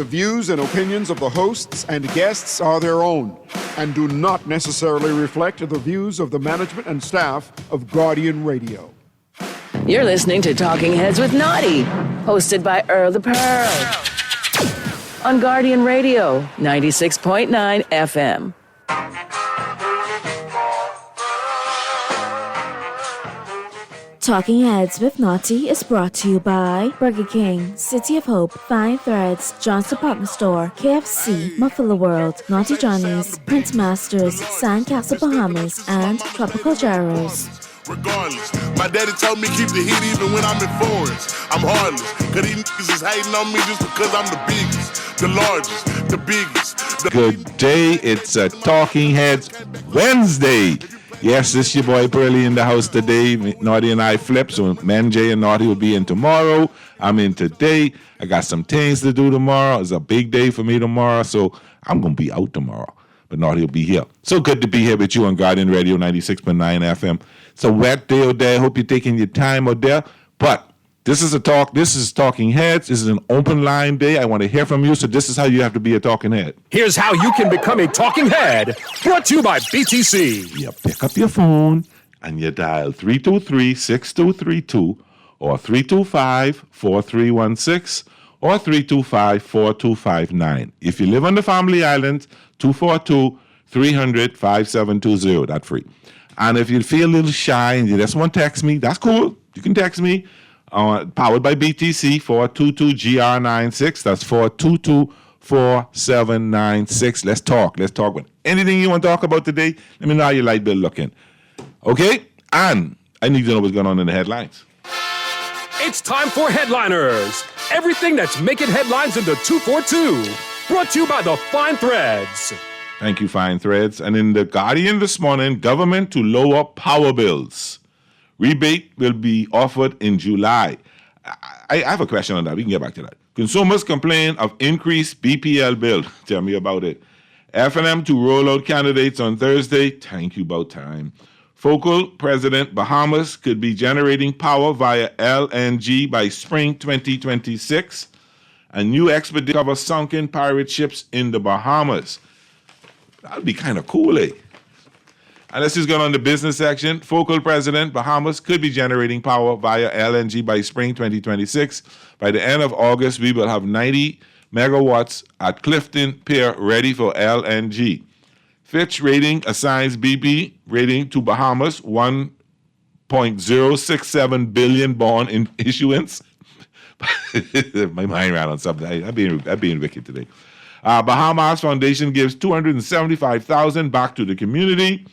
The views and opinions of the hosts and guests are their own and do not necessarily reflect the views of the management and staff of Guardian Radio. You're listening to Talking Heads with Naughty, hosted by Earl the Pearl, on Guardian Radio, 96.9 FM. Talking Heads with Naughty is brought to you by Burger King, City of Hope, Fine Threads, John's Department Store, KFC, Muffalo World, Naughty Johnny's, Prince Masters, Sandcastle Bahamas, and Tropical Gyros. Regardless, my daddy told me keep the heat even when I'm in foreigns. I'm heartless, cause these niggas is hating on me just because I'm the biggest, the largest, the biggest. Good day, it's a Talking Heads Wednesday. Yes, this is your boy Pearly in the house today. Naughty and I flip, so Man Jay and Naughty will be in tomorrow. I'm in today. I got some things to do tomorrow. It's a big day for me tomorrow, so I'm going to be out tomorrow. But Naughty will be here. So good to be here with you on Guardian Radio 96.9 FM. It's a wet day out there. Hope you're taking your time out there. But this is Talking Heads. This is an open line day. I want to hear from you, so this is how you have to be a talking head. Here's how you can become a talking head. Brought to you by BTC. You pick up your phone and you dial 323-6232 or 325-4316 or 325-4259. If you live on the Family Island, 242-300-5720. That's free. And if you feel a little shy and you just want to text me, that's cool. You can text me. Powered by BTC, 422-GR96. That's 422-4796. Let's talk with anything you want to talk about today. Let me know how your light bill looking. Okay? And I need to know what's going on in the headlines. It's time for Headliners. Everything that's making headlines in the 242. Brought to you by the Fine Threads. Thank you, Fine Threads. And in the Guardian this morning, government to lower power bills. Rebate will be offered in July. I have a question on that. We can get back to that. Consumers complain of increased BPL bill. Tell me about it. F&M to roll out candidates on Thursday. Thank you, about time. Focal President Bahamas could be generating power via LNG by spring 2026. A new expedition covers sunken pirate ships in the Bahamas. That would be kind of cool, eh? And let's just go on the business section. Focal President Bahamas could be generating power via LNG by spring 2026. By the end of August, we will have 90 megawatts at Clifton Pier ready for LNG. Fitch Rating assigns BP rating to Bahamas 1.067 billion bond in issuance. My mind ran on something. I'm being wicked today. Bahamas Foundation gives $275,000 back to the community.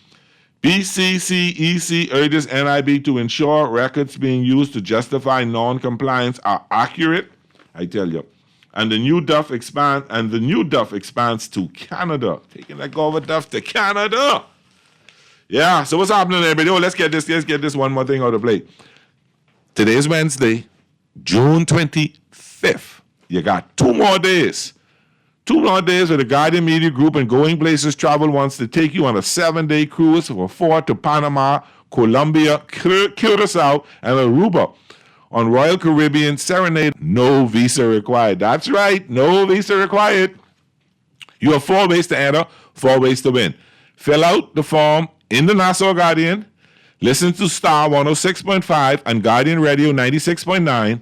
BCCEC urges NIB to ensure records being used to justify non-compliance are accurate. I tell you. And the new Duff expands to Canada. Taking that Gova Duff to Canada. Yeah, so what's happening, everybody? Oh, let's get this one more thing out of play. Today is Wednesday, June 25th. You got 2 more days. 2 more days with the Guardian Media Group and Going Places Travel wants to take you on a 7-day cruise for 4 to Panama, Colombia, Curacao, and Aruba. On Royal Caribbean Serenade, no visa required. That's right, no visa required. You have 4 ways to enter, 4 ways to win. Fill out the form in the Nassau Guardian, listen to Star 106.5 and Guardian Radio 96.9,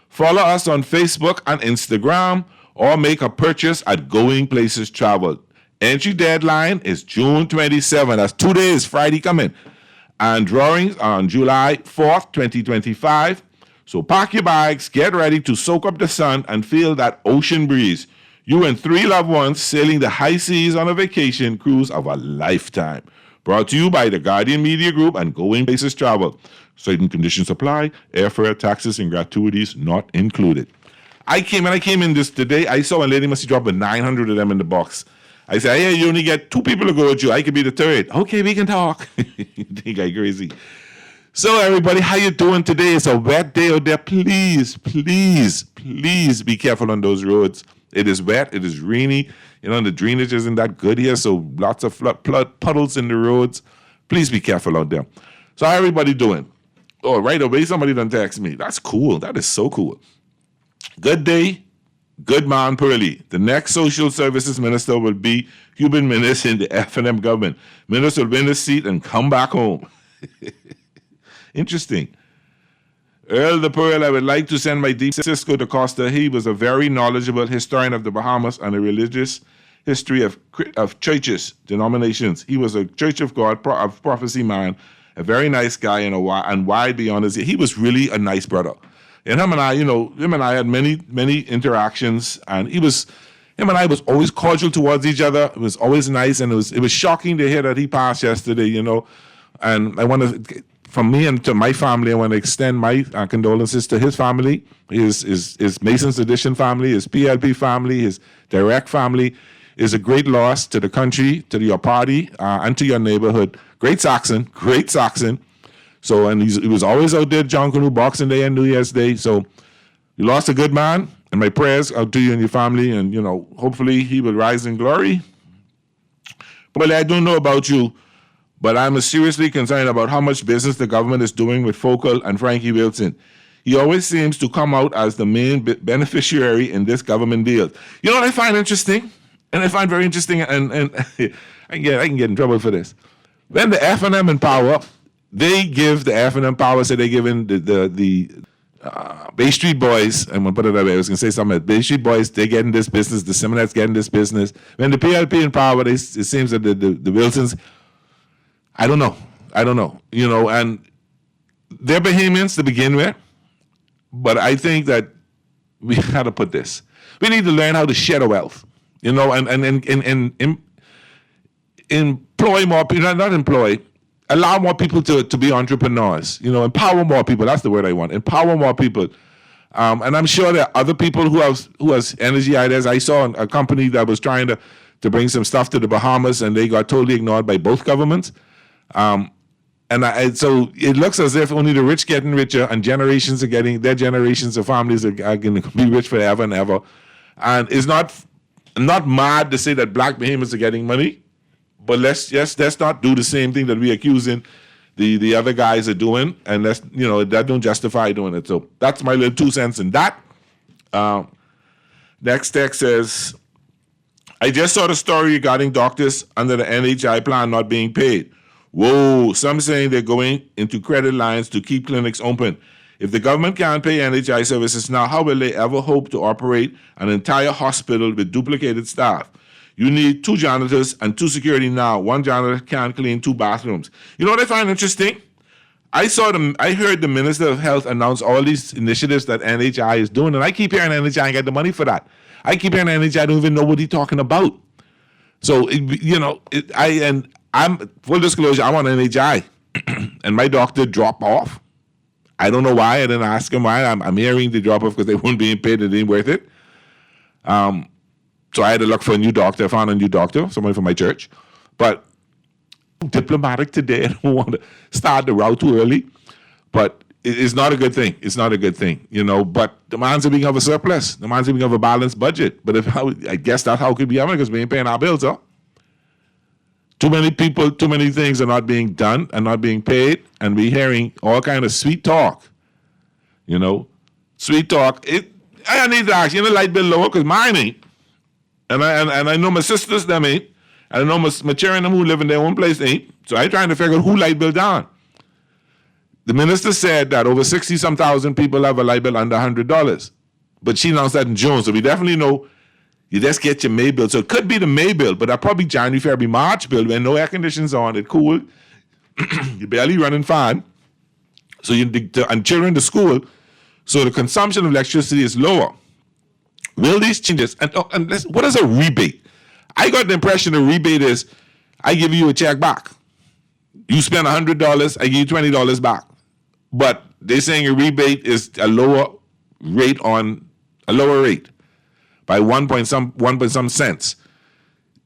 follow us on Facebook and Instagram, or make a purchase at Going Places Travel. Entry deadline is June 27. That's 2 days, Friday coming. And drawings are on July 4th, 2025. So pack your bags, get ready to soak up the sun and feel that ocean breeze. You and 3 loved ones sailing the high seas on a vacation cruise of a lifetime. Brought to you by the Guardian Media Group and Going Places Travel. Certain conditions apply. Airfare, taxes, and gratuities not included. I came in this today. I saw a lady must drop 900 of them in the box. I said, hey, you only get 2 people to go with you. I could be the 3rd. Okay, we can talk. You think I'm crazy. So everybody, how you doing today? It's a wet day out there. Please, please, please be careful on those roads. It is wet. It is rainy. You know, the drainage isn't that good here, so lots of puddles in the roads. Please be careful out there. So how everybody doing? Oh, right away, somebody done text me. That's cool. That is so cool. Good day. Goodman Purley, the next social services minister will be Cuban minister in the F&M government. Minister will win the seat and come back home. Interesting. Earl the Pearl, I would like to send my deep Cisco to Costa. He was a very knowledgeable historian of the Bahamas and a religious history of churches, denominations. He was a Church of God, of prophecy man, a very nice guy and wide beyond his. He was really a nice brother. And him and I had many interactions, and him and I was always cordial towards each other. It was always nice, and it was shocking to hear that he passed yesterday, And I want to, from me and to my family, I want to extend my condolences to his family, his Mason's Edition family, his PLP family, his direct family. Is a great loss to the country, to your party, and to your neighborhood. Great Saxon. So, and he was always out there, John Canoe, Boxing Day and New Year's Day. So, you lost a good man, and my prayers out to you and your family, and, hopefully he will rise in glory. But I don't know about you, but I'm seriously concerned about how much business the government is doing with Focal and Frankie Wilson. He always seems to come out as the main beneficiary in this government deal. You know what I find interesting? And I find very interesting, and I can get in trouble for this. When the F&M in power, they give the F&M power, so they give in the Bay Street Boys, I'm going to put it that way, I was going to say something, Bay Street Boys, they get in this business, the Simonettes get in this business. When the PLP in power, it seems that the Wilsons, I don't know, and they're Bahamians to begin with, but I think that we got to put this. We need to learn how to share the wealth. And employ more people, not employ, allow more people to be entrepreneurs, empower more people. That's the word I want. Empower more people. And I'm sure there are other people who has energy ideas. I saw a company that was trying to bring some stuff to the Bahamas, and they got totally ignored by both governments. So it looks as if only the rich getting richer, and their generations of families are going to be rich forever and ever. And it's not mad to say that black Bahamians are getting money, but let's not do the same thing that we're accusing the other guys are doing, and that don't justify doing it. So that's my little 2 cents in that. Next text says, I just saw the story regarding doctors under the NHI plan not being paid. Whoa, some saying they're going into credit lines to keep clinics open. If the government can't pay NHI services now, how will they ever hope to operate an entire hospital with duplicated staff? You need 2 janitors and 2 security now. 1 janitor can't clean 2 bathrooms. You know what I find interesting? I heard the Minister of Health announce all these initiatives that NHI is doing, and I keep hearing NHI ain't got the money for that. I keep hearing NHI don't even know what he's talking about. So, I'm full disclosure, I'm on NHI, and my doctor dropped off. I don't know why. I didn't ask him why. I'm hearing the drop off because they weren't being paid. It ain't worth it. So I had to look for a new doctor. I found a new doctor, somebody from my church. But diplomatic today. I don't want to start the route too early. But it's not a good thing. It's not a good thing, But the man's being of a surplus. The man's being of a balanced budget. But I guess that's how it could be having because we ain't paying our bills, huh? Too many people, too many things are not being done and not being paid, and we're hearing all kind of sweet talk. Sweet talk. I need to ask, the light bill lower because mine ain't, and I know my sisters them ain't, and I know my children who live in their own place ain't. So I trying to figure out who light bill down. The minister said that over 60-some thousand people have a light bill under $100, but she announced that in June, so we definitely know. You just get your May bill. So it could be the May bill, but that probably January, February, March bill when no air conditioners on, it cool. You're barely running fine. So and children to school, so the consumption of electricity is lower. Will these changes, and what is a rebate? I got the impression a rebate is I give you a check back. You spend $100, I give you $20 back. But they're saying a rebate is a lower rate by one point some cents.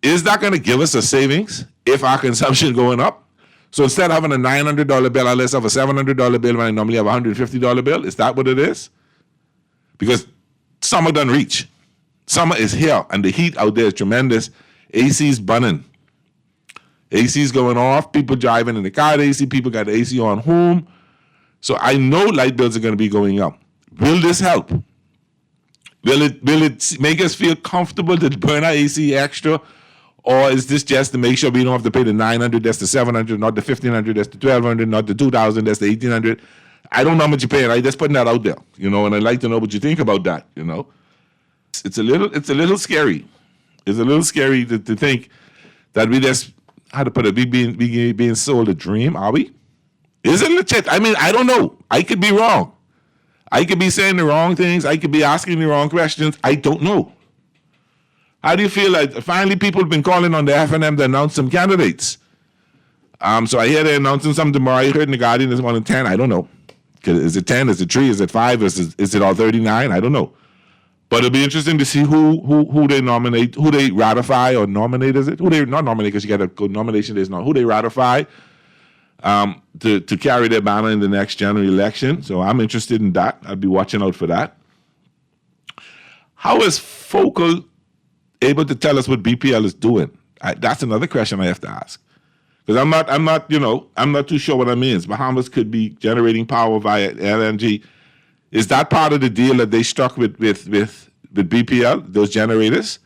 Is that going to give us a savings if our consumption going up? So instead of having a $900 bill, let's have a $700 bill when I normally have a $150 bill. Is that what it is? Because summer doesn't reach. Summer is here, and the heat out there is tremendous. AC's burning. AC's going off. People driving in the car, the AC. People got the AC on home. So I know light bills are going to be going up. Will this help? Will it make us feel comfortable to burn our AC extra? Or is this just to make sure we don't have to pay the $900, that's the $700, not the $1,500, that's the $1,200, not the $2,000, that's the $1,800? I don't know how much you're paying. I just putting that out there, and I'd like to know what you think about that. It's a little scary. It's a little scary to think that we just, how to put it, we being sold a dream. Are we? Is it legit? I mean, I don't know. I could be wrong. I could be saying the wrong things. I could be asking the wrong questions. I don't know. How do you feel like finally people have been calling on the FNM to announce some candidates? So I hear they're announcing some tomorrow. I heard in the Guardian this morning 10. I don't know. Is it 10? Is it 3? Is it 5? Is it all 39? I don't know. But it'll be interesting to see who they nominate, who they ratify or nominate, is it? Who they not nominate, because you got a good nomination days now. Who they ratify to carry their banner in the next general election. So I'm interested in that. I'll be watching out for that. How is Focal able to tell us what BPL is doing? That's another question I have to ask. Because I'm not too sure what that means. Bahamas could be generating power via LNG. Is that part of the deal that they struck with BPL, those generators?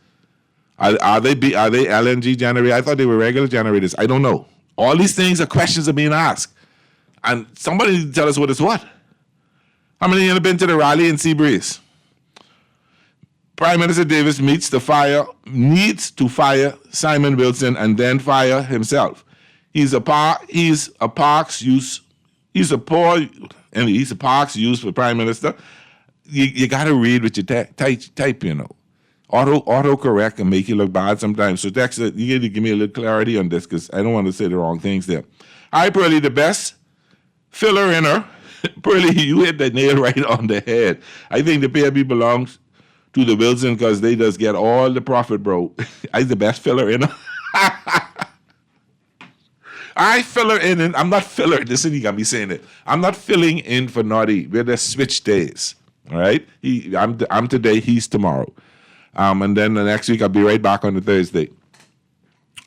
Are they LNG generators? I thought they were regular generators. I don't know. All these things are questions are being asked. And somebody needs to tell us what is what. How many of you have been to the rally in Seabreeze? Prime Minister Davis needs to fire Simon Wilson and then fire himself. He's a Parks use for Prime Minister. You got to read what you type. Autocorrect can make you look bad sometimes. So Dexter, you need to give me a little clarity on this because I don't want to say the wrong things there. Hi, Pearlie, the best filler inner. Pearlie, you hit the nail right on the head. I think the PIB belongs to the Wilson because they just get all the profit, bro. I'm the best filler inner. I filler in, and I'm not filler. Listen, you got me saying it. I'm not filling in for Naughty. We're the switch days. All right? I'm today, he's tomorrow. And then the next week I'll be right back on the Thursday.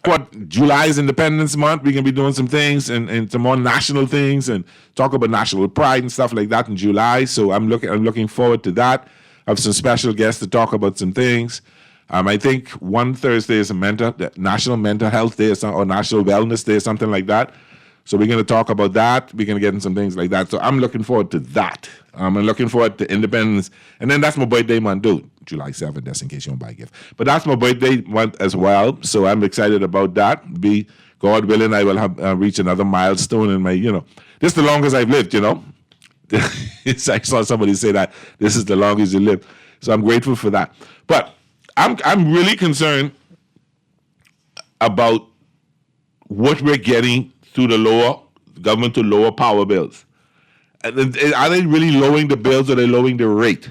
But July is Independence Month. We're gonna be doing some things and some more national things and talk about national pride and stuff like that in July. So I'm looking forward to that. I have some special guests to talk about some things. I think one Thursday is a National Mental Health Day or National Wellness Day or something like that. So we're going to talk about that. We're going to get into some things like that. So I'm looking forward to that. I'm looking forward to Independence. And then that's my birthday month, dude. July 7th, that's in case you don't buy a gift. But that's my birthday month as well. So I'm excited about that. God willing, I will have reach another milestone in my, this is the longest I've lived, I saw somebody say that this is the longest you live. So I'm grateful for that. But I'm really concerned about what we're getting through the government to lower power bills. And are they really lowering the bills or are they lowering the rate?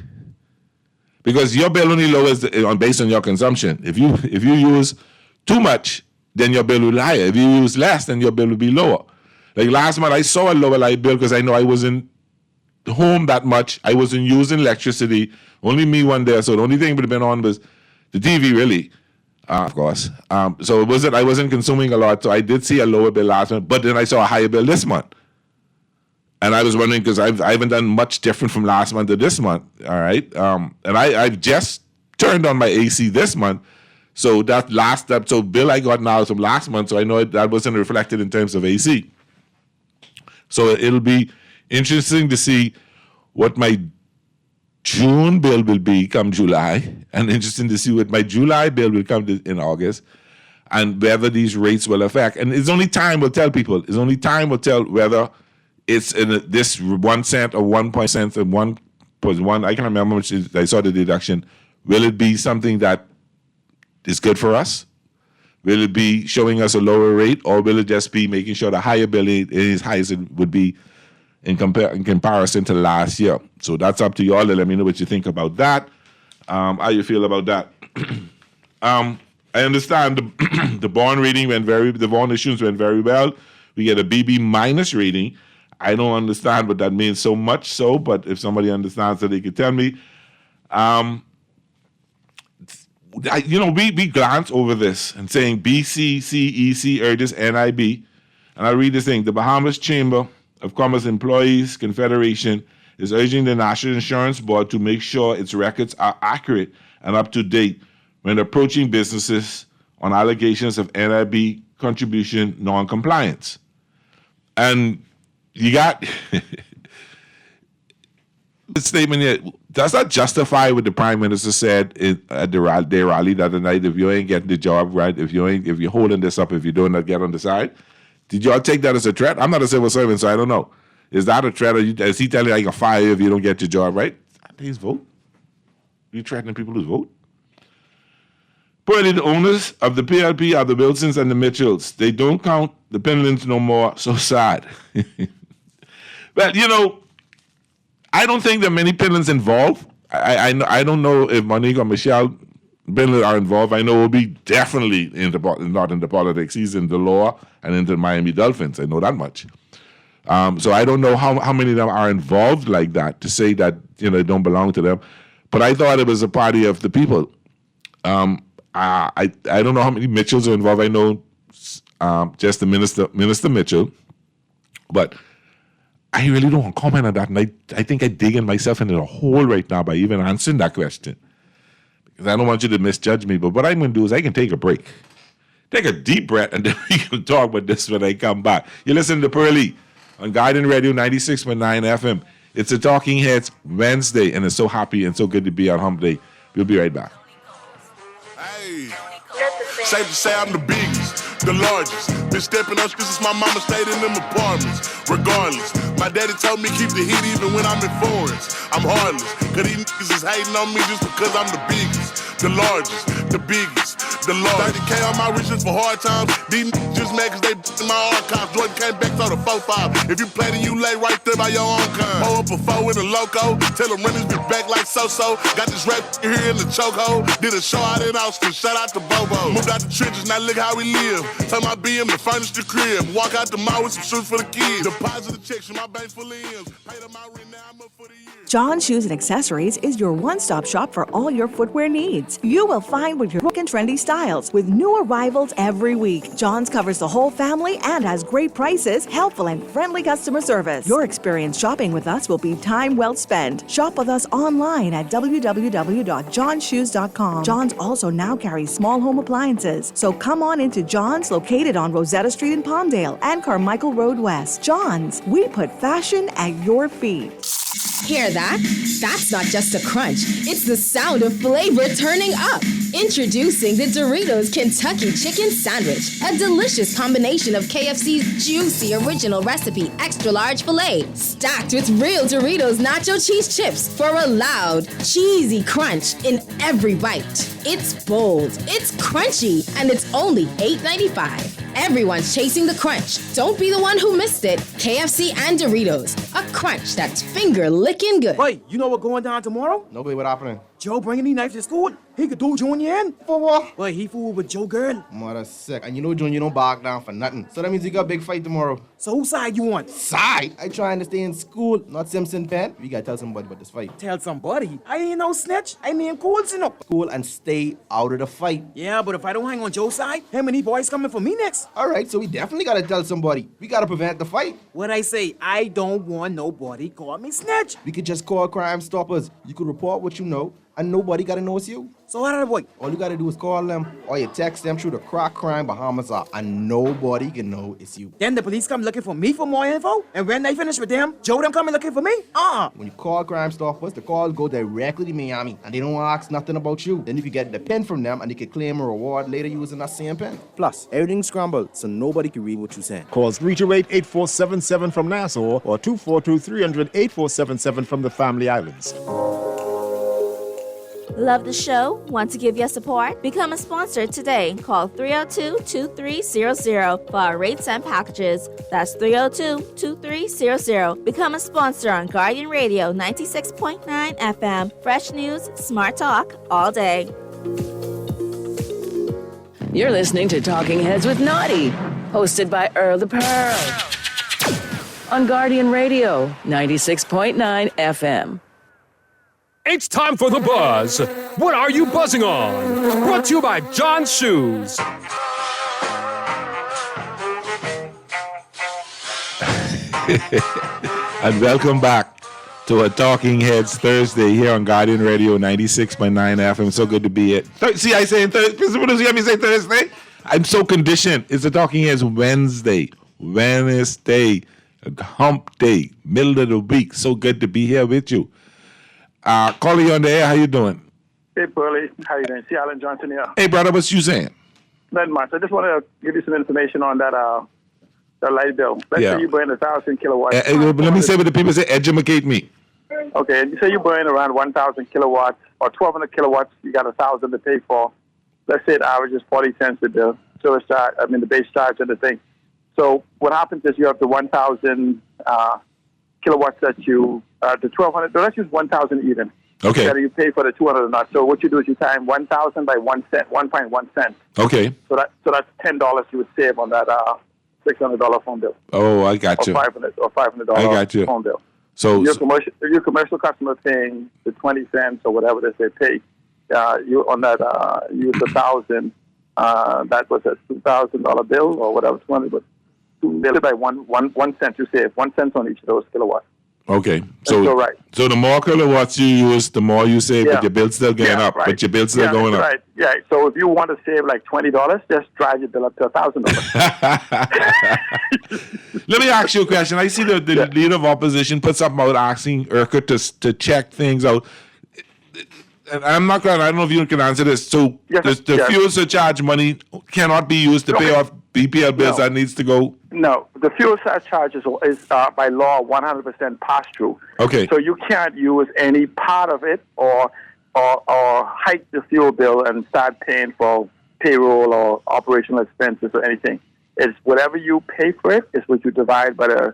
Because your bill only lowers based on your consumption. If you use too much, then your bill will be higher. If you use less, then your bill will be lower. Like last month, I saw a lower light bill because I know I wasn't home that much. I wasn't using electricity. Only me one day. So the only thing that would have been on was the TV, really, of course. So I wasn't consuming a lot. So I did see a lower bill last month, but then I saw a higher bill this month. And I was wondering because I haven't done much different from last month to this month. All right. And I've just turned on my AC this month. So that bill I got now is from last month. So I know that wasn't reflected in terms of AC. So it'll be interesting to see what my June bill will be come July, and interesting to see what my July bill will come in August, and whether these rates will affect. And it's only time will tell people. It's only time will tell whether it's in this 1 cent or 1 cent and 1.1. I can't remember how much I saw the deduction. Will it be something that is good for us? Will it be showing us a lower rate, or will it just be making sure the higher bill is as high as it would be in comparison to last year? So that's up to you all to let me know what you think about that. How you feel about that? I understand the bond rating the bond issues went very well. We get a BB minus rating. I don't understand what that means so much so, but if somebody understands that, they could tell me. We glance over this and saying BCCEC urges NIB, and I read this thing: the Bahamas Chamber of Commerce Employees Confederation is urging the National Insurance Board to make sure its records are accurate and up to date when approaching businesses on allegations of NIB contribution non-compliance. And you got the statement here. Does that justify what the Prime Minister said at the rally the other night? If you ain't getting the job right, if you're holding this up, if you don't get on the side, did y'all take that as a threat? I'm not a civil servant, so I don't know. Is that a threat? Is he telling you I can fire you if you don't get your job right? His vote. You threatening people whose vote? Purely the owners of the PLP are the Wilsons and the Mitchells. They don't count the Penlands no more. So sad. Well, you know, I don't think there are many Penlands involved. I don't know if Monique or Michelle Penland are involved. I know Obi definitely not into politics. He's in the law and into the Miami Dolphins. I know that much. So I don't know how many of them are involved like that to say that, you know, it don't belong to them. But I thought it was a party of the people. I don't know how many Mitchells are involved. I know just the Minister Mitchell. But I really don't want to comment on that. And I think I'm digging myself into a hole right now by even answering that question. Because I don't want you to misjudge me. But what I'm going to do is I can take a break. Take a deep breath, and then we can talk about this when I come back. You listen to Pearly on Guardian Radio 96.9 FM. It's a Talking Heads Wednesday, and it's so happy and so good to be on Hump Day. We'll be right back. Hey, safe to say I'm the biggest, the largest. Been stepping up since my mama stayed in them apartments. Regardless, my daddy told me keep the heat even when I'm in foreigns. I'm heartless, cause these niggas is hating on me just because I'm the biggest, the largest, the biggest, the largest. 30K on my riches for hard times. These niggas just mad cause they in my archives. Jordan came back to the 4-5. If you play then you lay right there by your own kind. Pull up a 4 in a loco. Tell them runners be back like so-so. Got this rap here in the chokehold. Did a show out in Austin. Shout out to Bobo. Moved out the trenches, now look how we live. Tell my BM to furnish the crib. Walk out the mall with some shoes for the kids. Deposit the checks from my bank full of M's. Pay them my rent, now I'm up for the year. John Shoes and Accessories is your one-stop shop for all your footwear needs. You will find what your quick and trendy styles with new arrivals every week. John's covers the whole family and has great prices, helpful and friendly customer service. Your experience shopping with us will be time well spent. Shop with us online at www.johnshoes.com. John's also now carries small home appliances, so come on into John's, located on Rosetta Street in Palmdale and Carmichael Road West. John's, we put fashion at your feet. Hear that? That's not just a crunch. It's the sound of flavor turning up. Introducing the Doritos Kentucky Chicken Sandwich, a delicious combination of KFC's juicy original recipe extra large filet, stacked with real Doritos nacho cheese chips for a loud, cheesy crunch in every bite. It's bold, it's crunchy, and it's only $8.95. Everyone's chasing the crunch. Don't be the one who missed it. KFC and Doritos, a crunch that's finger-licking good. Wait, you know what's going down tomorrow? Nobody, what happening? Joe bringing these knives to school. He could do Junior in. For what? Well, he fooled with Joe girl. Mother sick. And you know Junior don't back down for nothing. So that means you got a big fight tomorrow. So whose side you want? Side? I trying to stay in school, not Simpson Penn. We gotta tell somebody about this fight. Tell somebody. I ain't no snitch. I mean cool, you know. School and stay out of the fight. Yeah, but if I don't hang on Joe's side, him and these boys coming for me next. Alright, so we definitely gotta tell somebody. We gotta prevent the fight. What I say, I don't want nobody call me snitch. We could just call Crime Stoppers. You could report what you know, and nobody gotta know it's you. So how did I boy? All you gotta do is call them, or you text them through the Crack Crime Bahamas app, and nobody can know it's you. Then the police come looking for me for more info, and when they finish with them, Joe them coming looking for me? When you call Crime Stoppers, the calls go directly to Miami, and they don't ask nothing about you. Then you can get the pen from them, and they can claim a reward later using that same pen. Plus, everything's scrambled, so nobody can read what you're saying. Call 328-8477 from Nassau or 242-300-8477 from the Family Islands. Love the show? Want to give your support? Become a sponsor today. Call 302-2300 for our rates and packages. That's 302-2300. Become a sponsor on Guardian Radio 96.9 FM. Fresh news, smart talk, all day. You're listening to Talking Heads with Naughty, hosted by Earl the Pearl. On Guardian Radio 96.9 FM. It's time for The Buzz. What are you buzzing on? Brought to you by John's Shoes. And welcome back to a Talking Heads Thursday here on Guardian Radio 96.9 FM. So good to be here. See, I say Thursday. You hear me say Thursday? I'm so conditioned. It's the Talking Heads Wednesday, hump day, middle of the week. So good to be here with you. Caller, you on the air. How you doing? Hey, Pearlie. How you doing? C. Alan Johnson here. Hey, brother. What you saying? Not much. I just want to give you some information on that the light bill. Let's say you burn 1,000 kilowatts. Let me say what the people say. Educate me. Okay. You say you burn around 1,000 kilowatts or 1,200 kilowatts. You got 1,000 to pay for. Let's say it averages 40 cents with the service charge. I mean the base charge and the thing. So what happens is you have the 1,000 kilowatts that you the 1,200. So let's use 1,000 even. Okay. That you pay for the 200 or not. So what you do is you time 1,000 by 1 cent, 1.1 cent. Okay. So that's $10 you would save on that $600 phone bill. Oh, I got you. Or $500 I got you. phone bill. So if your commercial customer paying the 20 cents or whatever it is they pay, you on that use 1,000. That was a $2,000 bill or whatever, 200, but divided by 1 cent you save 1 cent on each of those kilowatts. Okay, so the more kilowatts you use, the more you save, but your bill's still going up. Right. But your bill's still going up. Right. Yeah. So if you want to save like $20, just drive your bill up to $1,000. Let me ask you a question. I see the leader of opposition put something out asking IRCA to check things out. And I don't know if you can answer this. So the fuel surcharge money cannot be used to pay off BPL bills. That needs to go. No, the fuel surcharge is by law 100% pass through. Okay. So you can't use any part of it or hike the fuel bill and start paying for payroll or operational expenses or anything. It's whatever you pay for it is what you divide by the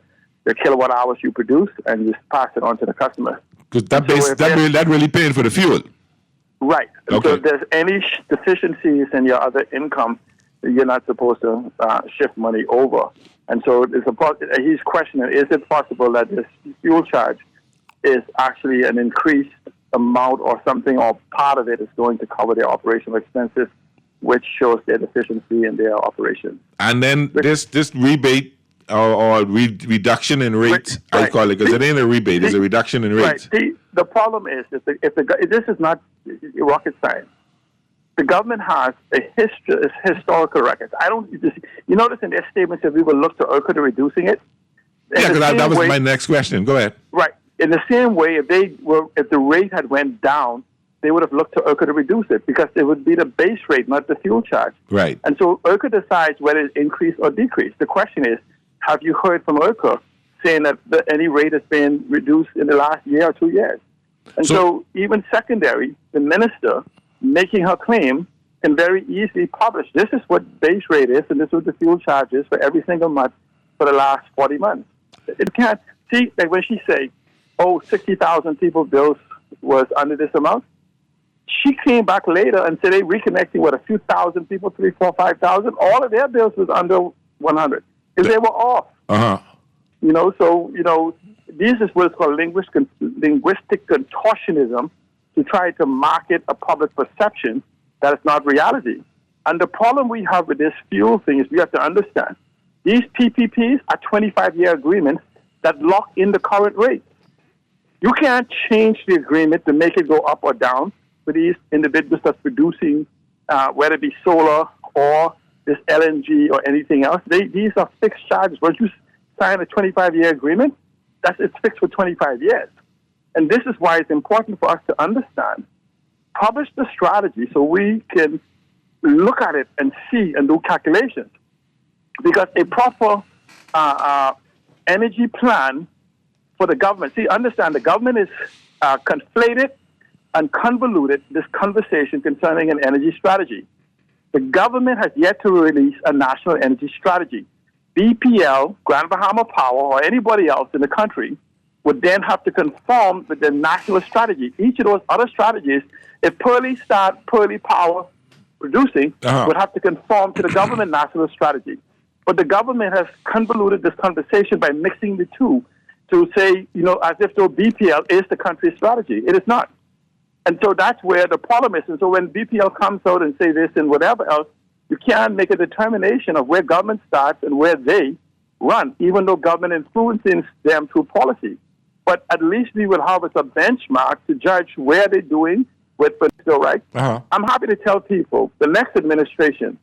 kilowatt hours you produce and you pass it on to the customer. Because that really paying for the fuel. Right. Okay. So if there's any deficiencies in your other income, you're not supposed to shift money over. And so he's questioning, is it possible that this fuel charge is actually an increased amount or something, or part of it is going to cover their operational expenses, which shows their deficiency in their operations. And then this rebate or reduction in rates, I call it, because it ain't a rebate, it's a reduction in rates. Right. The problem is, if this is not rocket science. The government has historical records. You notice in their statements that we will look to IRCA to reducing it. Yeah, because that was my next question. Go ahead. Right. In the same way, if the rate had went down, they would have looked to IRCA to reduce it because it would be the base rate, not the fuel charge. Right. And so IRCA decides whether it increase or decrease. The question is, have you heard from IRCA saying that any rate has been reduced in the last year or 2 years? And so even secondary, the minister making her claim can very easily publish, this is what base rate is and this is what the fuel charge is for every single month for the last 40 months. It can't, see, like when she say, 60,000 people bills was under this amount, she came back later and said they reconnecting with a few thousand people, 3, 4, 5,000, all of their bills was under 100. Because they were off. Uh-huh. This is what is called linguistic contortionism to try to market a public perception that is not reality. And the problem we have with this fuel thing is we have to understand these PPPs are 25-year agreements that lock in the current rates. You can't change the agreement to make it go up or down for these individuals that's producing, whether it be solar or this LNG or anything else. These are fixed charges. Once you sign a 25-year agreement, it's fixed for 25 years. And this is why it's important for us to understand, publish the strategy so we can look at it and see and do calculations. Because a proper energy plan for the government, understand the government is conflated and convoluted this conversation concerning an energy strategy. The government has yet to release a national energy strategy. BPL, Grand Bahama Power, or anybody else in the country would then have to conform with the national strategy. Each of those other strategies, if Pearlie Power producing, would have to conform to the government national strategy. But the government has convoluted this conversation by mixing the two to say, as if though BPL is the country's strategy. It is not. And so that's where the problem is. And so when BPL comes out and say this and whatever else, you can't make a determination of where government starts and where they run, even though government influences them through policy. but at least we will have as a benchmark to judge where they're doing with political rights. Uh-huh. I'm happy to tell people the next administration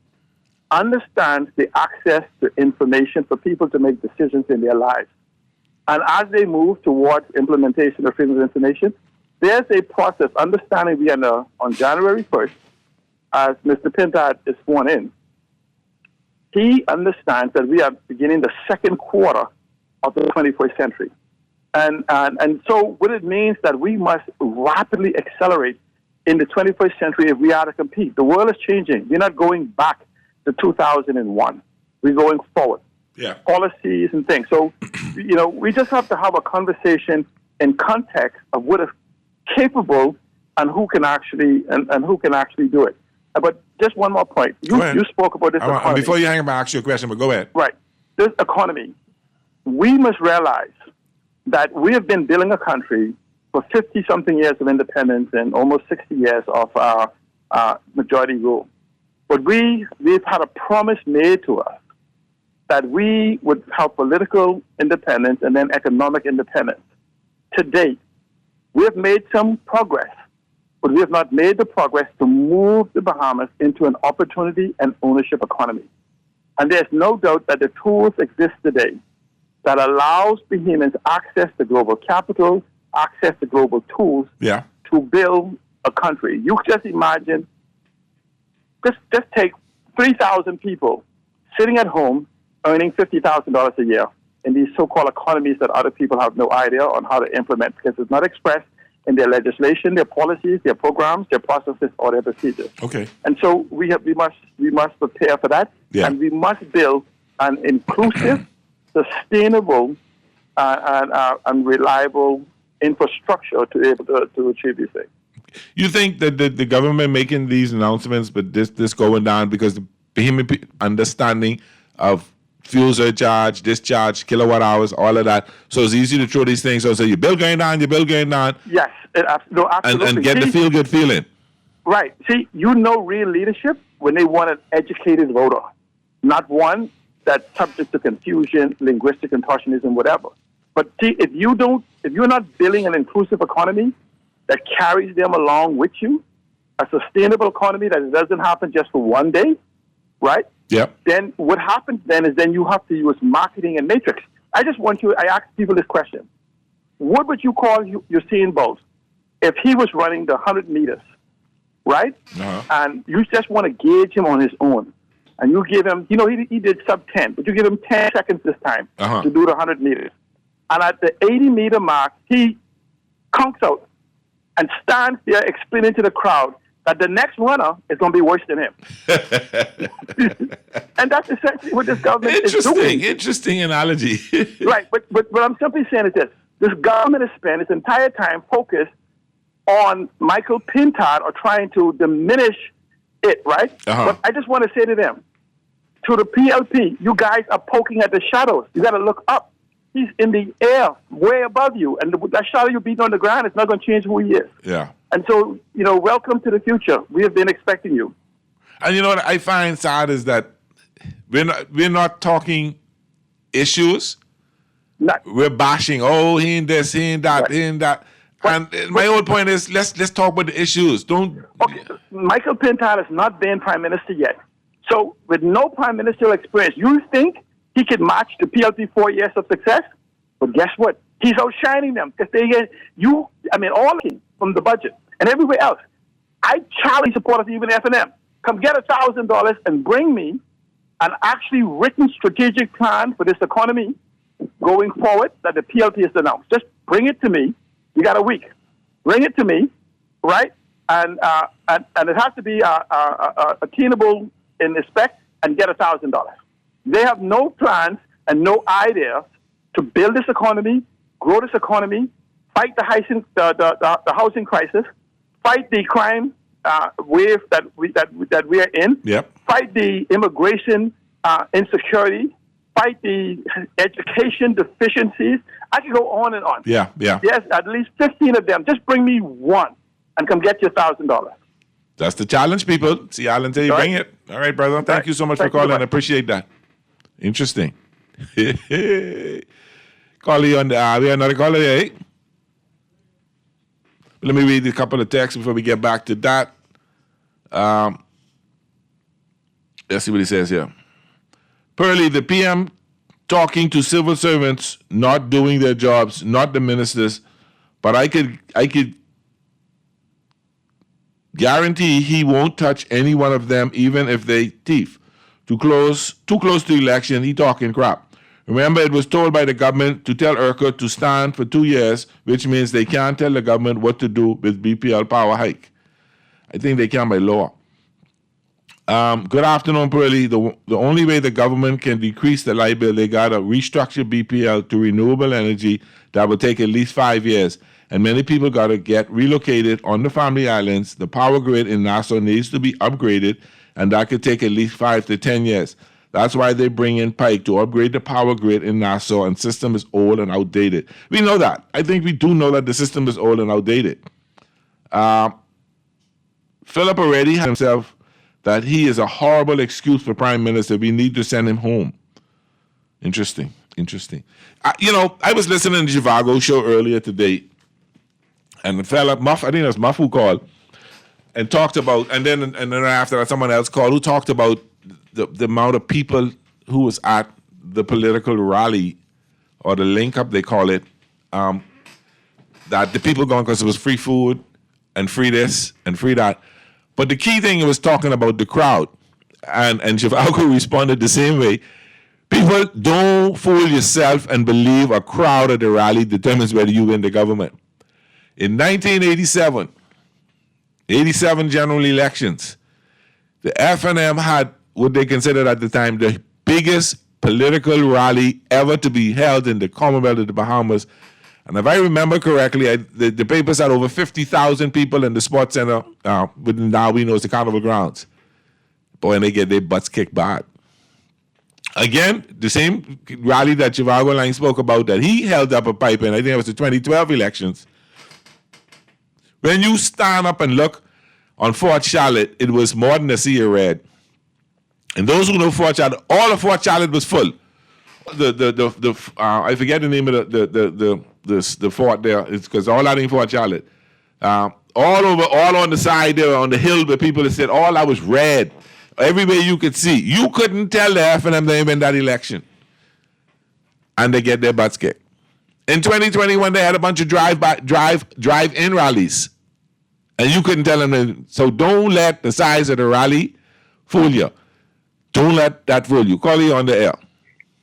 understands the access to information for people to make decisions in their lives. And as they move towards implementation of freedom of information, there's a process, understanding we are on January 1st, as Mr. Pintard is sworn in, he understands that we are beginning the second quarter of the 21st century. And so what it means that we must rapidly accelerate in the 21st century if we are to compete. The world is changing. We're not going back to 2001. We're going forward. Yeah. Policies and things. So, we just have to have a conversation in context of what is capable and who can actually and who can actually do it. But just one more point. You spoke about this economy. Before you hang up, I'll ask you a question, but go ahead. Right. This economy, we must realize that we have been building a country for 50-something years of independence and almost 60 years of majority rule. But we've had a promise made to us that we would have political independence and then economic independence. To date, we have made some progress, but we have not made the progress to move the Bahamas into an opportunity and ownership economy. And there's no doubt that the tools exist today that allows Bahamians access to global capital, access to global tools to build a country. You just imagine, just take 3,000 people sitting at home earning $50,000 a year in these so-called economies that other people have no idea on how to implement because it's not expressed in their legislation, their policies, their programs, their processes, or their procedures. Okay. And so we must prepare for that, and we must build an inclusive, sustainable, and reliable infrastructure to be able to achieve these things. You think that the government making these announcements, but this going down because the Bahamian understanding of fuel surcharge, discharge, kilowatt hours, all of that. So it's easy to throw these things. So your bill going down, Yes, absolutely. And get the feel-good feeling. Right. See, real leadership when they want an educated voter, not one that's subject to confusion, linguistic contortionism, whatever. But see, if you're not building an inclusive economy that carries them along with you, a sustainable economy that it doesn't happen just for one day, right? Yep. Then what happens then is then you have to use marketing and matrix. I ask people this question. What would you call Usain Bolt if he was running the 100 meters, right? Uh-huh. And you just want to gauge him on his own. And you give him, he did sub 10, but you give him 10 seconds this time to do the 100 meters. And at the 80-meter mark, he conks out and stands there explaining to the crowd that the next runner is going to be worse than him. And that's essentially what this government is doing. Interesting analogy. Right, but what I'm simply saying is this. This government has spent its entire time focused on Michael Pintard or trying to diminish it, right? But I just want to say to them, to the PLP, you guys are poking at the shadows. You got to look up. He's in the air, way above you. And that shadow you beat on the ground is not going to change who he is. Yeah. And so, welcome to the future. We have been expecting you. And you know what I find sad is that we're not talking issues. We're bashing. Oh, he ain't this, he ain't that, he ain't that. And my whole point is let's talk about the issues. Michael Pintard has not been prime minister yet. So with no prime ministerial experience, you think he could match the PLP 4 years of success? But guess what? He's outshining them because all from the budget and everywhere else. I challenge supporters, even F&M, come get $1,000 and bring me an actually written strategic plan for this economy going forward that the PLP has announced. Just bring it to me. You got a week. Bring it to me, right? And it has to be attainable in respect and get $1,000. They have no plans and no idea to build this economy, grow this economy, fight the housing crisis, fight the crime wave that we are in, fight the immigration insecurity, fight the education deficiencies. I could go on and on. Yeah. Yes, at least 15 of them. Just bring me one and come get your $1,000. That's the challenge, people. See, Alan, you bring it. All right, brother. Thank you so much for calling. I appreciate that. Interesting. Call you on we have another caller here. Let me read a couple of texts before we get back to that. Let's see what he says here. Pearly, the PM talking to civil servants not doing their jobs, not the ministers, but I could guarantee he won't touch any one of them, even if they thief. Too close to election, he talking crap. Remember, it was told by the government to tell ERCOT to stand for 2 years, which means they can't tell the government what to do with BPL power hike. I think they can by law. Good afternoon, Pearly. The only way the government can decrease the light bill, they got to restructure BPL to renewable energy. That will take at least 5 years. And many people got to get relocated on the Family Islands. The power grid in Nassau needs to be upgraded, and that could take at least 5 to 10 years. That's why they bring in Pike to upgrade the power grid in Nassau, and system is old and outdated. We know that. I think we do know that the system is old and outdated. Philip already had himself that he is a horrible excuse for Prime Minister. We need to send him home. Interesting. I was listening to the Zhivago show earlier today, and the fella, Muff, I think it was Muff who called, and talked about, and then after that, someone else called who talked about the amount of people who was at the political rally, or the link up, they call it, that the people going because it was free food and free this and free that. But the key thing, it was talking about the crowd. And Zhivago responded the same way. People, don't fool yourself and believe a crowd at the rally determines whether you win the government. In 1987, 87 general elections, the FNM had what they considered at the time the biggest political rally ever to be held in the Commonwealth of the Bahamas. And if I remember correctly, the papers had over 50,000 people in the sports center, but now we know it's the Carnival Grounds. Boy, and they get their butts kicked bad. Again, the same rally that Zhivago Lang spoke about, that he held up a pipe in, I think it was the 2012 elections. When you stand up and look on Fort Charlotte, it was more than a sea of red. And those who know Fort Charlotte, all of Fort Charlotte was full. I forget the name of the fort there. It's because all that in Fort Charlotte. All on the side there, on the hill where people said all that was red. Everywhere you could see. You couldn't tell the FNM they win that election. And they get their butts kicked. In 2021, they had a bunch of drive-in rallies. And you couldn't tell them. So don't let the size of the rally fool you. Don't let that fool you. Call you on the air.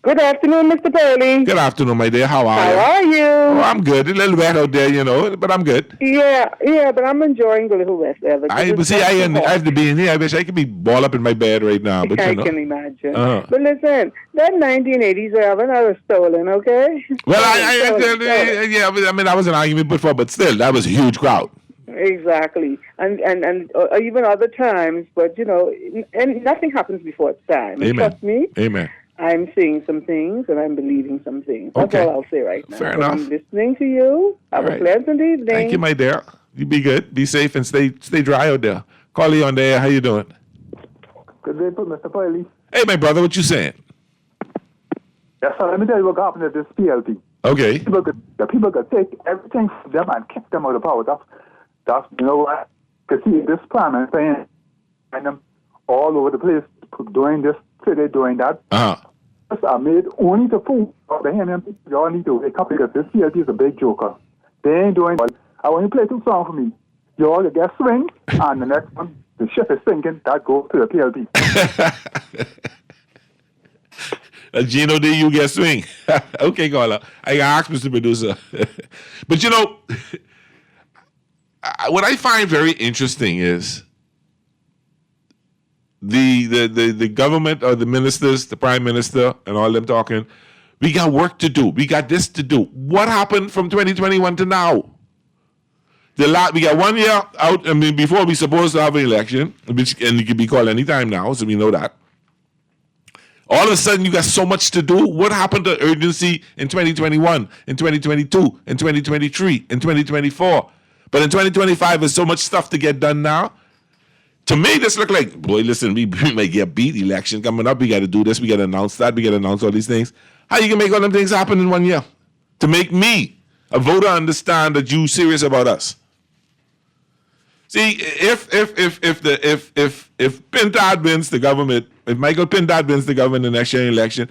Good afternoon, Mr. Pearly. Good afternoon, my dear. How are you? How are you? Oh, I'm good. A little wet out there, but I'm good. Yeah, but I'm enjoying the little wet weather. I have to be in here. I wish I could be ball up in my bed right now. But I can imagine. But listen, that 1987, I was stolen, okay? Well, that was an argument before, but still, that was a huge crowd. Exactly. And even other times, but, and nothing happens before it's time. Amen. Trust me. Amen. I'm seeing some things and I'm believing some things. That's all I'll say right now. Fair enough. I'm listening to you. Have a pleasant evening. Thank you, my dear. You be good. Be safe and stay dry out there. Carly on there. How you doing? Good day, Mr. Piley. Hey, my brother. What you saying? Yes, sir. Let me tell you what happened at this PLP. Okay. The people could take everything from them and kick them out of power. That's what? Because see, this plan is saying, and them all over the place doing this, today doing that. Are made only to fool the hand. Y'all need to wake up because this PLP is a big joker. They ain't doing well. I want you to play 2 songs for me. Y'all get swing, and the next one, the ship is sinking. That goes to the PLP. Gino, did you get swing? Okay, caller. I asked Mr. Producer. But what I find very interesting is the government or the ministers, the prime minister, and all them talking, we got work to do. We got this to do. What happened from 2021 to now? We got 1 year out, before we supposed to have an election, and it can be called any time now, so we know that. All of a sudden, you got so much to do. What happened to urgency in 2021, in 2022, in 2023, in 2024? But in 2025, there's so much stuff to get done now. To me, this look like, boy, listen, we might get beat. Election coming up. We got to do this. We got to announce that. We got to announce all these things. How you can make all them things happen in 1 year? To make me, a voter, understand that you serious about us. See, if Pintard wins the government, if Michael Pintard wins the government in the next year election,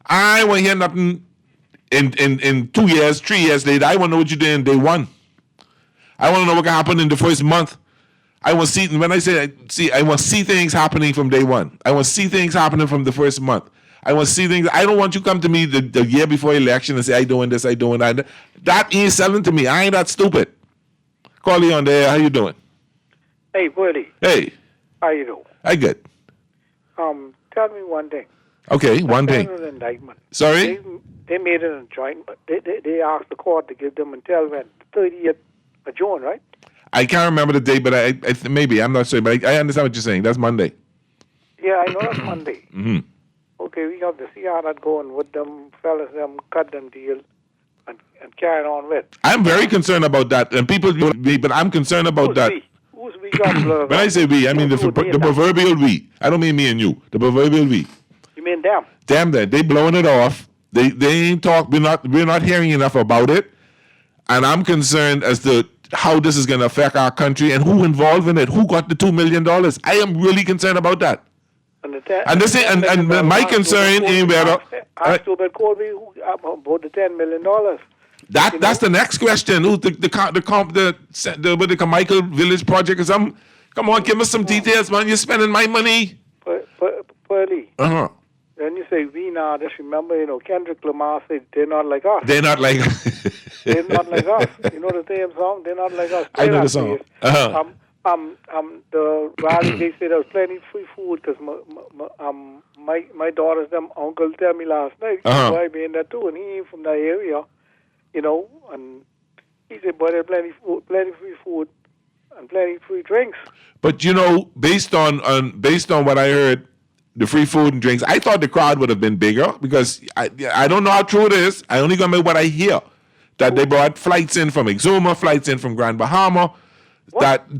I won't hear nothing in 2 years, 3 years later. I want to know what you did in day one. I want to know what can happen in the first month. I want to see, when I say I want to see things happening from day one. I want to see things happening from the first month. I want to see things. I don't want you to come to me the year before election and say, I doing this, I doing that. That ain't selling to me. I ain't that stupid. Call you on there. How you doing? Hey, Willie. Hey. How you doing? I good. Tell me one thing. Okay, one thing. An indictment. Sorry? They made an indictment. They asked the court to give them until when? 30th of June, right? I can't remember the date, but I maybe. I'm not sure, but I understand what you're saying. That's Monday. Yeah, I know that's Monday. Mm-hmm. Okay, we have to see how that going with them fellas, them cut them deal and carry on with. I'm very concerned about that. And people, but I'm concerned about that. Who's we got? When I say we, I mean the proverbial we. I don't mean me and you. The proverbial we. You mean them? Damn that. They blowing it off. They ain't talk. We're not hearing enough about it. And I'm concerned as to how this is going to affect our country and who involved in it. Who got the $2 million? I am really concerned about that. And my concern ain't whether. Ask about Colby about the $10 million. That's the next question. Who's the Michael Village project or something? Come on, give us some details, man. You're spending my money. Pearly. Uh-huh. Then you say we now. Just remember, Kendrick Lamar said they're not like us. They're not like us. They're not like us. You know the same song? They're not like us. I know the song. Uh-huh. The rally, they said there was plenty of free food because my daughter's uncle tell me last night. Uh-huh. Boy being there too, and he ain't from that area, and he said, boy, there's plenty free food and plenty free drinks. But based on what I heard, the free food and drinks, I thought the crowd would have been bigger because I don't know how true it is. I only gonna make what I hear. That they brought flights in from Exuma, flights in from Grand Bahama.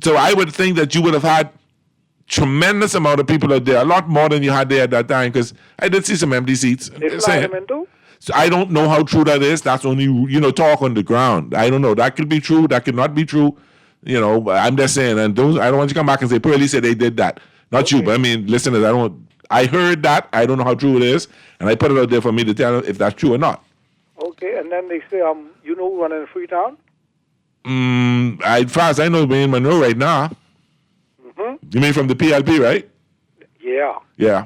So I would think that you would have had tremendous amount of people out there, a lot more than you had there at that time, because I did see some empty seats. They fly them in too? So I don't know how true that is. That's only talk on the ground. I don't know. That could be true. That could not be true. I'm just saying. And I don't want you to come back and say Pearly said they did that. Not you, but I mean, listeners. I heard that. I don't know how true it is, and I put it out there for me to tell if that's true or not. Okay, and then they say, who run in Freetown? As far as I know, we're in Monroe right now. Mm-hmm. You mean from the PLP, right? Yeah. Yeah.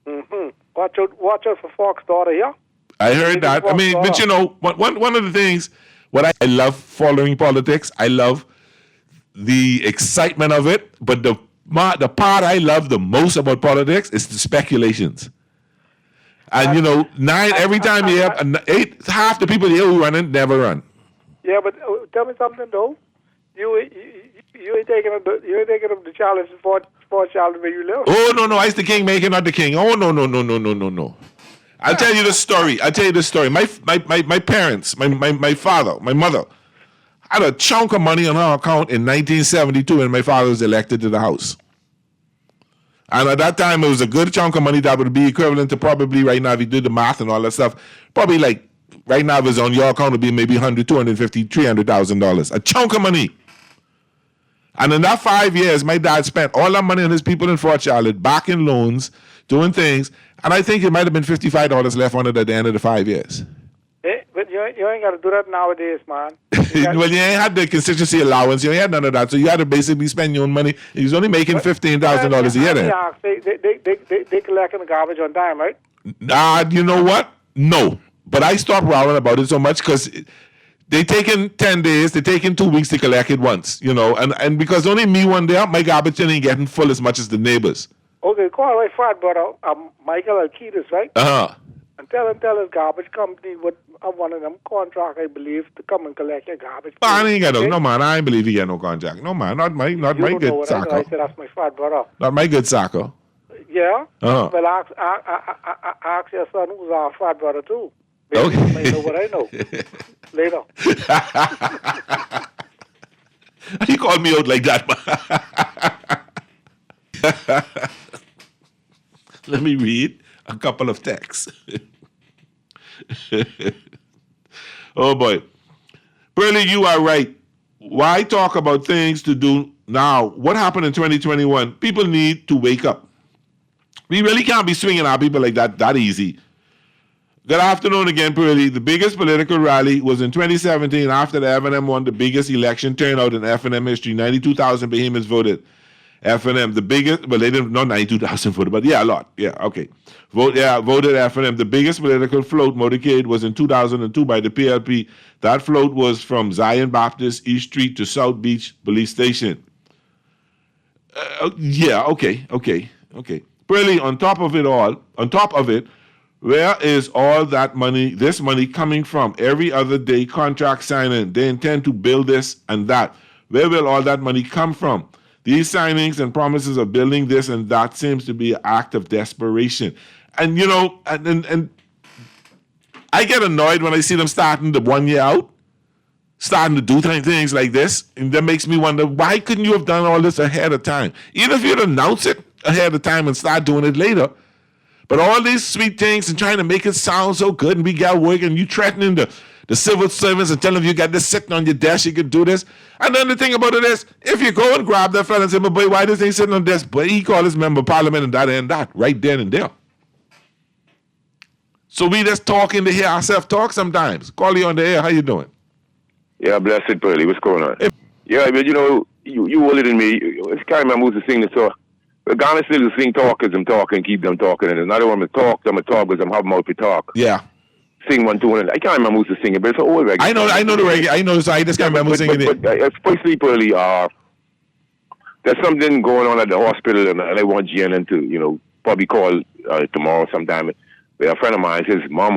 Mm-hmm. Watch out for Fox daughter here. I heard that. I mean, but one of the things, what I love following politics, I love the excitement of it, but the part I love the most about politics is the speculations. And every time you have half the people here who run it never run. Yeah, but tell me something though. You ain't taking up the challenge for challenge where you live. Oh no, I the king making not the king. Oh no. I'll tell you the story. My parents, my father, my mother had a chunk of money on her account in 1972 when my father was elected to the House. And at that time, it was a good chunk of money that would be equivalent to probably right now, if you did the math and all that stuff, probably like right now, if it's on your account, it would be maybe $100,000, $250,000, $300,000. A chunk of money. And in that 5 years, my dad spent all that money on his people in Fort Charlotte, backing loans, doing things. And I think it might have been $55 left on it at the end of the 5 years. But you ain't got to do that nowadays, man. Well, you ain't had the constituency allowance. You ain't had none of that. So you had to basically spend your own money. He was only making $15,000 a year then. Yeah, they collecting the garbage on time, right? You know what? No. But I stopped rowing about it so much because they taking 10 days, they taking 2 weeks to collect it once, and because only me one day, my garbage ain't getting full as much as the neighbors. Okay, call my fat brother, Michael Alcides, right? Uh-huh. And tell his garbage company with one of them contract, I believe, to come and collect your garbage. But I ain't got no man. I ain't believe he got no contract. No man, not my good Sacco. I said that's my fat brother. Not my good Sacco. Yeah. Uh-huh. Well, ask your son who's our fat brother too. Maybe Okay. you may know what I know. Later. He called me out like that. Let me read a couple of texts. Oh boy. Pearly, you are right. Why talk about things to do Now, what happened in 2021? People need to wake up. We really can't be swinging our people like that easy. Good afternoon again, Pearlie. The biggest political rally was in 2017 after the F&M won the biggest election turnout in F&M history. 92,000 behemoths voted. F&M, the biggest, well, they didn't, not 92,000 voted, but yeah, a lot. Yeah, okay. Voted F&M. The biggest political float motorcade was in 2002 by the PLP. That float was from Zion Baptist, East Street to South Beach Police Station. Yeah, okay. Pearlie, on top of it, where is all that money, this money coming from? Every other day, contract signing. They intend to build this and that. Where will all that money come from? These signings and promises of building this and that seems to be an act of desperation. And, you know, and I get annoyed when I see them starting the 1 year out, starting to do things like this. And that makes me wonder, why couldn't you have done all this ahead of time? Even if you'd announce it ahead of time and start doing it later. But all these sweet things and trying to make it sound so good and we got work and you threatening the civil servants and telling them you got this sitting on your desk, you can do this. And then the thing about it is, if you go and grab that fella and say, but boy, why this thing sitting on the desk? But he called his member of parliament and that, right then and there. So we just talking to hear ourselves talk sometimes. Call you on the air, how you doing? Yeah, blessed Pearlie, what's going on? Yeah, but you know, you older than me. It's kind of my mood to sing the song. Ghana still sing talk because I'm talking, keep them talking. And another one, I'm talk because I'm having mouth to talk. Yeah. Sing one, two, and I can't remember who's to sing it, but it's an old reggae. I know the reggae. I know, so I just can't remember singing it. But especially, Pearlie, there's something going on at the hospital, and I want GNN to, you know, probably call tomorrow sometime. A friend of mine, his mom,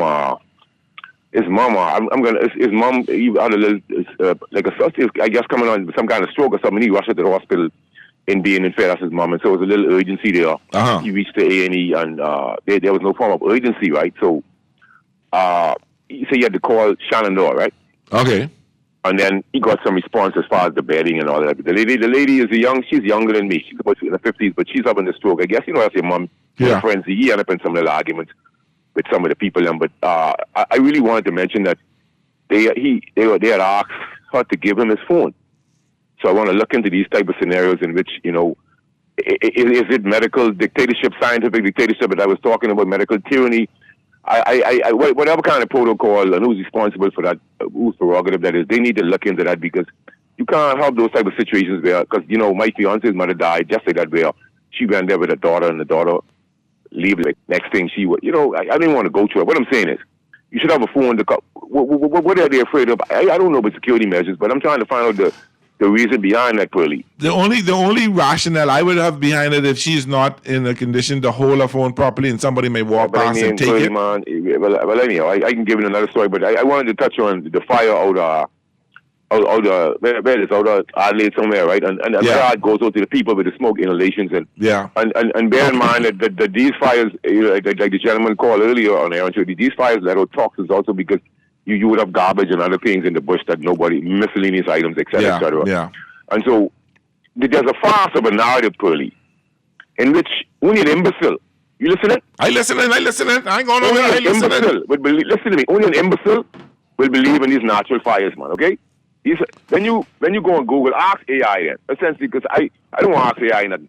his mom, he had a little, like a suspect, I guess, coming on some kind of stroke or something. He rushed to the hospital in being in Fairfax, his mom, and so there was a little urgency there. Uh-huh. He reached the A&E, and there was no form of urgency, right? So he said he had to call Shenandoah, right? Okay. And then he got some response as far as the bedding and all that. The lady is she's younger than me. She's about in her 50s, but she's up in the stroke. I guess, you know, as your mom, your friends, he ended up in some little arguments with some of the people. But I really wanted to mention that they had asked her to give him his phone. So I want to look into these type of scenarios in which, you know, is it medical dictatorship, scientific dictatorship? But I was talking about medical tyranny. Whatever kind of protocol and who's responsible for that, whose prerogative that is, they need to look into that because you can't have those type of situations where, because, you know, my fiance's mother died just like that, where she went there with her daughter and the daughter leave like next thing she would, you know, I didn't want to go through it. What I'm saying is, you should have a phone to call. What are they afraid of? I don't know about security measures, but I'm trying to find out the reason behind that, Pearlie. The only rationale I would have behind it, if she's not in a condition to hold her phone properly and somebody may walk past and take Pearlie, it. Man, well, anyhow, I can give you another story, but I wanted to touch on the fire out Adelaide somewhere, right? And God goes out to the people with the smoke inhalations and bear in mind that these fires, you know, like the gentleman called earlier on air, these fires let out toxins also because you would have garbage and other things in the bush that miscellaneous items, etc., etc. Yeah. And so there's a farce of a narrative, Pearlie, in which only an imbecile. You listening? I listening. I ain't going over there. I listening. Listen to me. Only an imbecile will believe in these natural fires, man. Okay? When you go on Google, ask AI then. Essentially, because I don't want to ask AI nothing.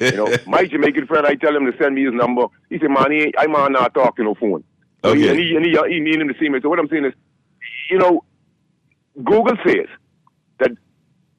You know, my Jamaican friend, I tell him to send me his number. He said, man, I'm not talking no phone. Okay. And he need him to see me. So what I'm saying is, you know, Google says that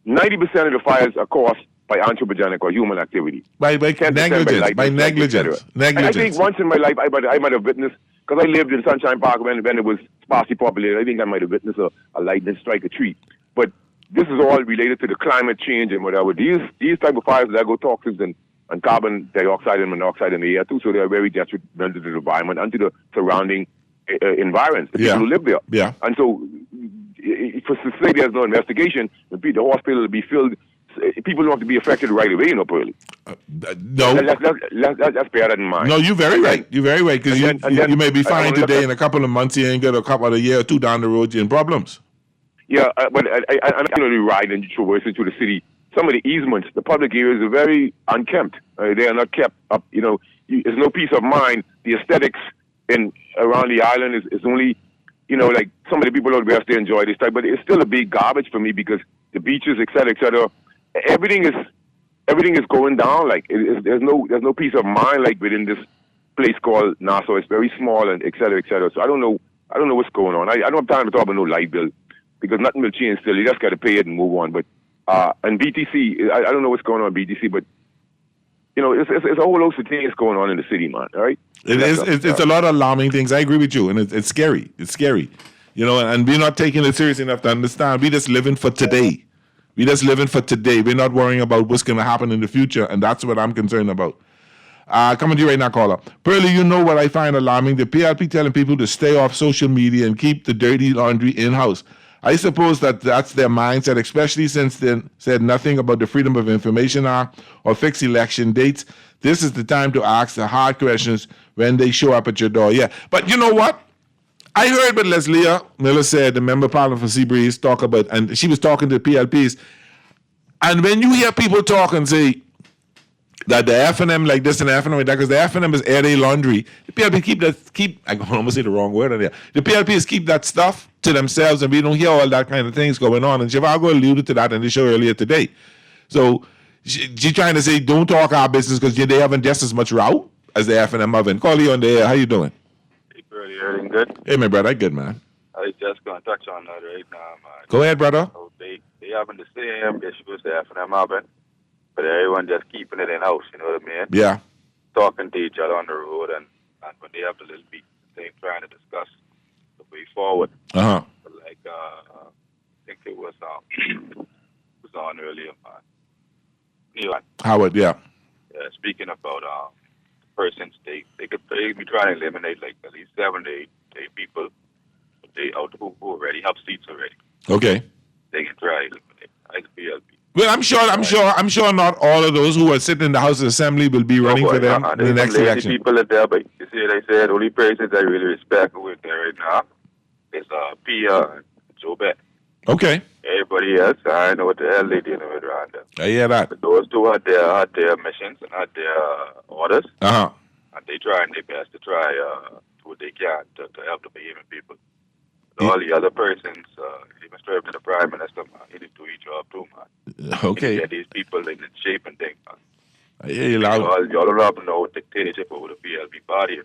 90% of the fires are caused by anthropogenic or human activity. By negligence. By negligence. And I think once in my life, I might have witnessed, because I lived in Sunshine Park when it was sparsely populated, I think I might have witnessed a lightning strike a tree. But this is all related to the climate change and whatever. These type of fires that go toxins and carbon dioxide and monoxide in the air too, so they are very detrimental to the environment and to the surrounding environs, the people who live there. Yeah. And so, for to say there's no investigation, the hospital will be filled. People don't have to be affected right away, you know, Pearlie. No. Let's bear that in mind. No, you're very right. You're very right, because you may be fine today, in a couple of months, you ain't got a couple of a year or two down the road, you're in problems. Yeah, but I'm currently riding traversing through the city. Some of the easements, the public areas are very unkempt. They are not kept up. You know, there's no peace of mind. The aesthetics around the island is only, you know, like some of the people out west, they enjoy this type, but it's still a big garbage for me because the beaches, et cetera, everything is going down. Like there's no peace of mind like within this place called Nassau. It's very small and et cetera, et cetera. So I don't know what's going on. I don't have time to talk about no light bill because nothing will change still. You just got to pay it and move on. But and BTC, I don't know what's going on with BTC, but you know, it's a whole host of things going on in the city, man. All right, it's a lot of alarming things. I agree with you, and it's scary. It's scary, you know. And we're not taking it serious enough to understand. We're just living for today. We're just living for today. We're not worrying about what's going to happen in the future, and that's what I'm concerned about. Coming to you right now, caller. Pearlie, you know what I find alarming? The PLP telling people to stay off social media and keep the dirty laundry in-house. I suppose that's their mindset, especially since they said nothing about the Freedom of Information Act or fixed election dates. This is the time to ask the hard questions when they show up at your door. Yeah, but you know what? I heard what Leslie Miller said, the member of parliament for Seabreeze, talk about, and she was talking to the PLPs. And when you hear people talk and say that the F&M like this and the F&M like that, because the F&M is air day laundry, the PLP I almost say the wrong word on there. The PLPs keep that stuff to themselves, and we don't hear all that kind of things going on. And Zhivago alluded to that in the show earlier today. So she's trying to say, don't talk our business because they haven't just as much route as the F&M oven. Call you on the air. How you doing? Hey, Birdie, everything good? Hey, my brother. Good, man. I was just going to touch on that right now, man. Go ahead, brother. So they having the same issues the F&M oven, but everyone just keeping it in-house, you know what I mean? Yeah. Talking to each other on the road, and when they have the little beat, they're trying to discuss the way forward. Uh-huh. Like, I think it was on earlier, man. Neil. Howard, yeah. Speaking about persons, they could be trying to eliminate like at least 7 to 8 people who already have seats already. Okay. They can try to eliminate. I could be well, I'm sure not all of those who are sitting in the House of Assembly will be running for them in the next election. People are there, but you see, they said only persons I really respect who is there right now is Pia and Joe Bett. Okay. Everybody else, I know what the hell they dealing with around them. I hear that. But those two had their missions and had their orders. Uh-huh. And they trying their best to try what they can to help the Bahamian people. But all the other persons, even straight to the Prime Minister, man, he did do his job too, man. Okay. He get these people in shape and things, man. I hear you loud. Y'all don't have no dictatorship over the PLP party.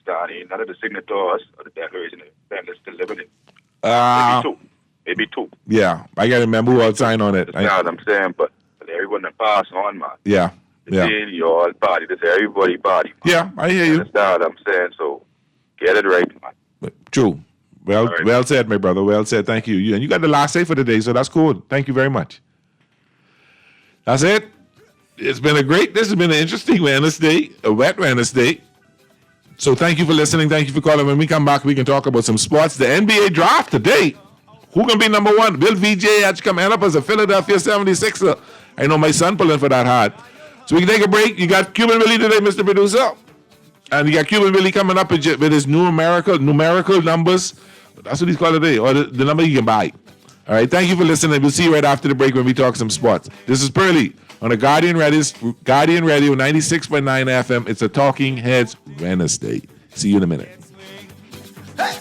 None of the signatories of the Declaration of Independence still living in. Maybe two. Yeah, I got to remember who I'll sign on it. That's what I'm saying, but everyone that pass on, man. Yeah. This ain't your party. This is everybody party, man. Yeah, I hear you. That's what I'm saying, so get it right, man. True. Well said, my brother. Well said. Thank you. And you got the last say for the day, so that's cool. Thank you very much. That's it. This has been an interesting Wednesday, a wet Wednesday. So thank you for listening. Thank you for calling. When we come back, we can talk about some sports. The NBA draft today. Who can be number one? Will VJ actually come end up as a Philadelphia 76er? I know my son pulling for that hard. So we can take a break. You got Cuban Willie today, Mr. Producer. And you got Cuban Willie coming up with his numerical numbers. That's what he's called today, or the number you can buy. All right, thank you for listening. We'll see you right after the break when we talk some sports. This is Pearlie on the Guardian Radio 96.9 FM. It's a Talking Heads Wednesday. See you in a minute. Hey!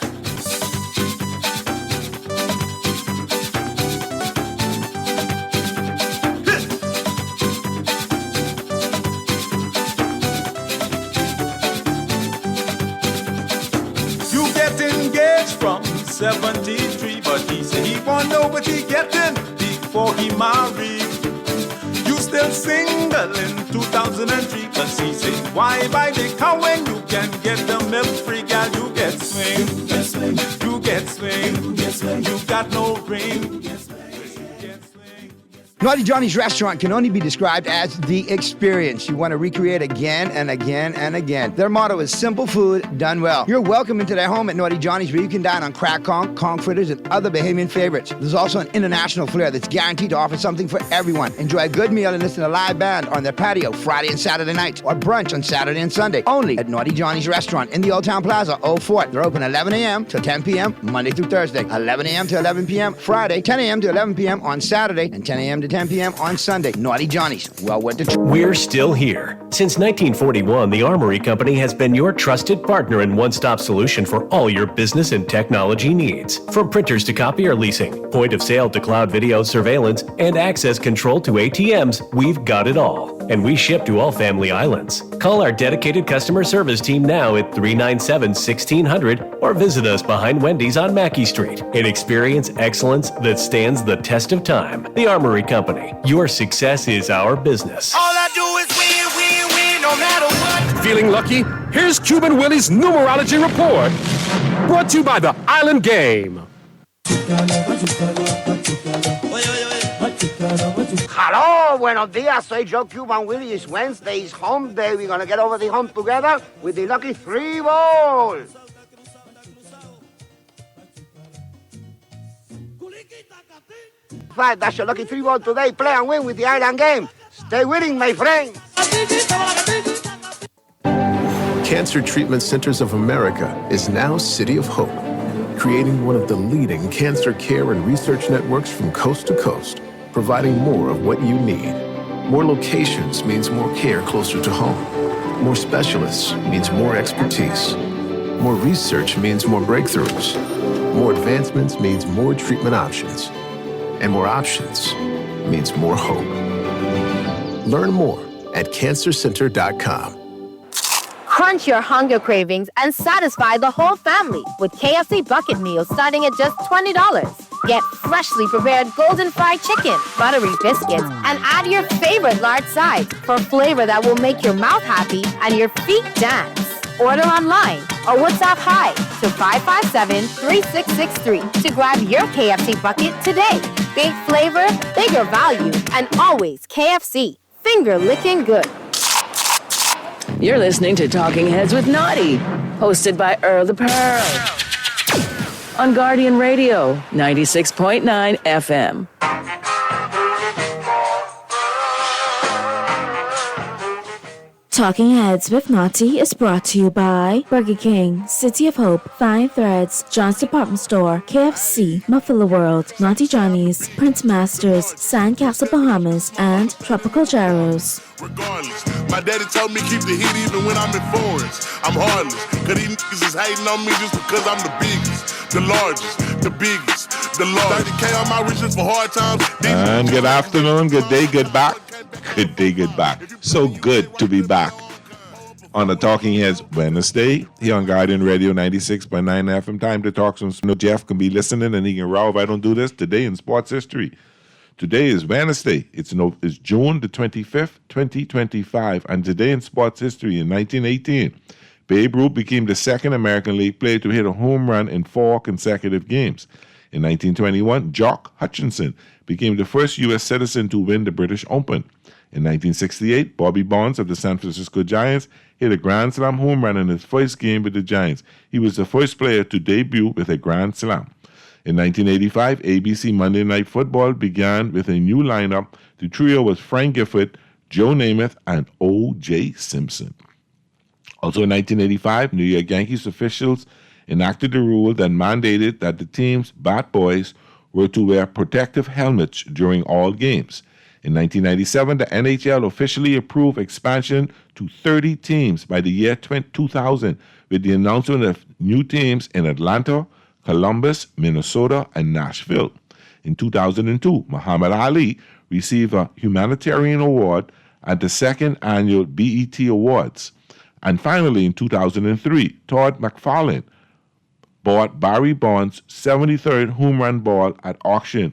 You get engaged from 73, but he said he won't know what he getting before he married. You still single in 2003, cause he said, why buy the car when you can get the milk free? Girl, you get swing, you get swing, you get swing, you get swing, you got no ring. Naughty Johnny's restaurant can only be described as the experience you want to recreate again and again and again. Their motto is simple food done well. You're welcome into their home at Naughty Johnny's, where you can dine on crack conch fritters, and other Bahamian favorites. There's also an international flair that's guaranteed to offer something for everyone. Enjoy a good meal and listen to a live band on their patio Friday and Saturday nights, or brunch on Saturday and Sunday, only at Naughty Johnny's restaurant in the Old Town Plaza, Old Fort. They're open 11 a.m. to 10 p.m. Monday through Thursday, 11 a.m. to 11 p.m. Friday, 10 a.m. to 11 p.m. on Saturday, and 10 a.m. to to 10 p.m. on Sunday. Naughty Johnny's. Well, what the... We're still here. Since 1941, the Armory Company has been your trusted partner and one-stop solution for all your business and technology needs. From printers to copy or leasing, point of sale to cloud video surveillance, and access control to ATMs, we've got it all. And we ship to all family islands. Call our dedicated customer service team now at 397-1600 or visit us behind Wendy's on Mackey Street and experience excellence that stands the test of time. The Armory Company. Your success is our business. All I do is win, win, win, no matter what. Feeling lucky? Here's Cuban Willie's numerology report. Brought to you by the Island Game. Hello, buenos dias. Soy Joe Cuban Willie. It's Wednesday. It's hump day. We're going to get over the hump together with the lucky 3 ball. Five, that's your lucky 3 ball today. Play and win with the Island Game. Stay winning, my friend. Cancer Treatment Centers of America is now City of Hope, creating one of the leading cancer care and research networks from coast to coast, providing more of what you need. More locations means more care closer to home. More specialists means more expertise. More research means more breakthroughs. More advancements means more treatment options. And more options means more hope. Learn more at cancercenter.com. Crunch your hunger cravings and satisfy the whole family with KFC bucket meals starting at just $20. Get freshly prepared golden fried chicken, buttery biscuits, and add your favorite large sides for flavor that will make your mouth happy and your feet dance. Order online or WhatsApp hi to 557-3663 to grab your KFC bucket today. Big flavor, bigger value, and always KFC. Finger licking good. You're listening to Talking Heads with Naughty, hosted by Earl the Pearl. On Guardian Radio, 96.9 FM. Talking Heads with Naughty is brought to you by Burger King, City of Hope, Fine Threads, John's Department Store, KFC, Muffler World, Naughty Johnny's, Prince Masters, Sandcastle Bahamas, and Tropical Gyros. Regardless, my daddy told me keep the heat even when I'm in foreigns. I'm heartless, cause these niggas is hating on me just because I'm the biggest, the largest, the biggest, the largest. 30K on my riches for hard times. And good afternoon, good day, good back. Good day, good back. So good to be back on the Talking Heads Wednesday here on Guardian Radio 96.9 FM. Time to talk some snow. Jeff can be listening and he can row if I don't do this today in sports history. Today is Wednesday. It's June the 25th, 2025. And today in sports history in 1918, Babe Ruth became the second American League player to hit a home run in 4 consecutive games. In 1921, Jock Hutchinson became the first U.S. citizen to win the British Open. In 1968, Bobby Bonds of the San Francisco Giants hit a Grand Slam home run in his first game with the Giants. He was the first player to debut with a Grand Slam. In 1985, ABC Monday Night Football began with a new lineup. The trio was Frank Gifford, Joe Namath, and O.J. Simpson. Also in 1985, New York Yankees officials enacted a rule that mandated that the team's bat boys were to wear protective helmets during all games. In 1997, the NHL officially approved expansion to 30 teams by the year 2000 with the announcement of new teams in Atlanta, Columbus, Minnesota, and Nashville. In 2002, Muhammad Ali received a humanitarian award at the second annual BET Awards. And finally, in 2003, Todd McFarlane bought Barry Bonds' 73rd home run ball at auction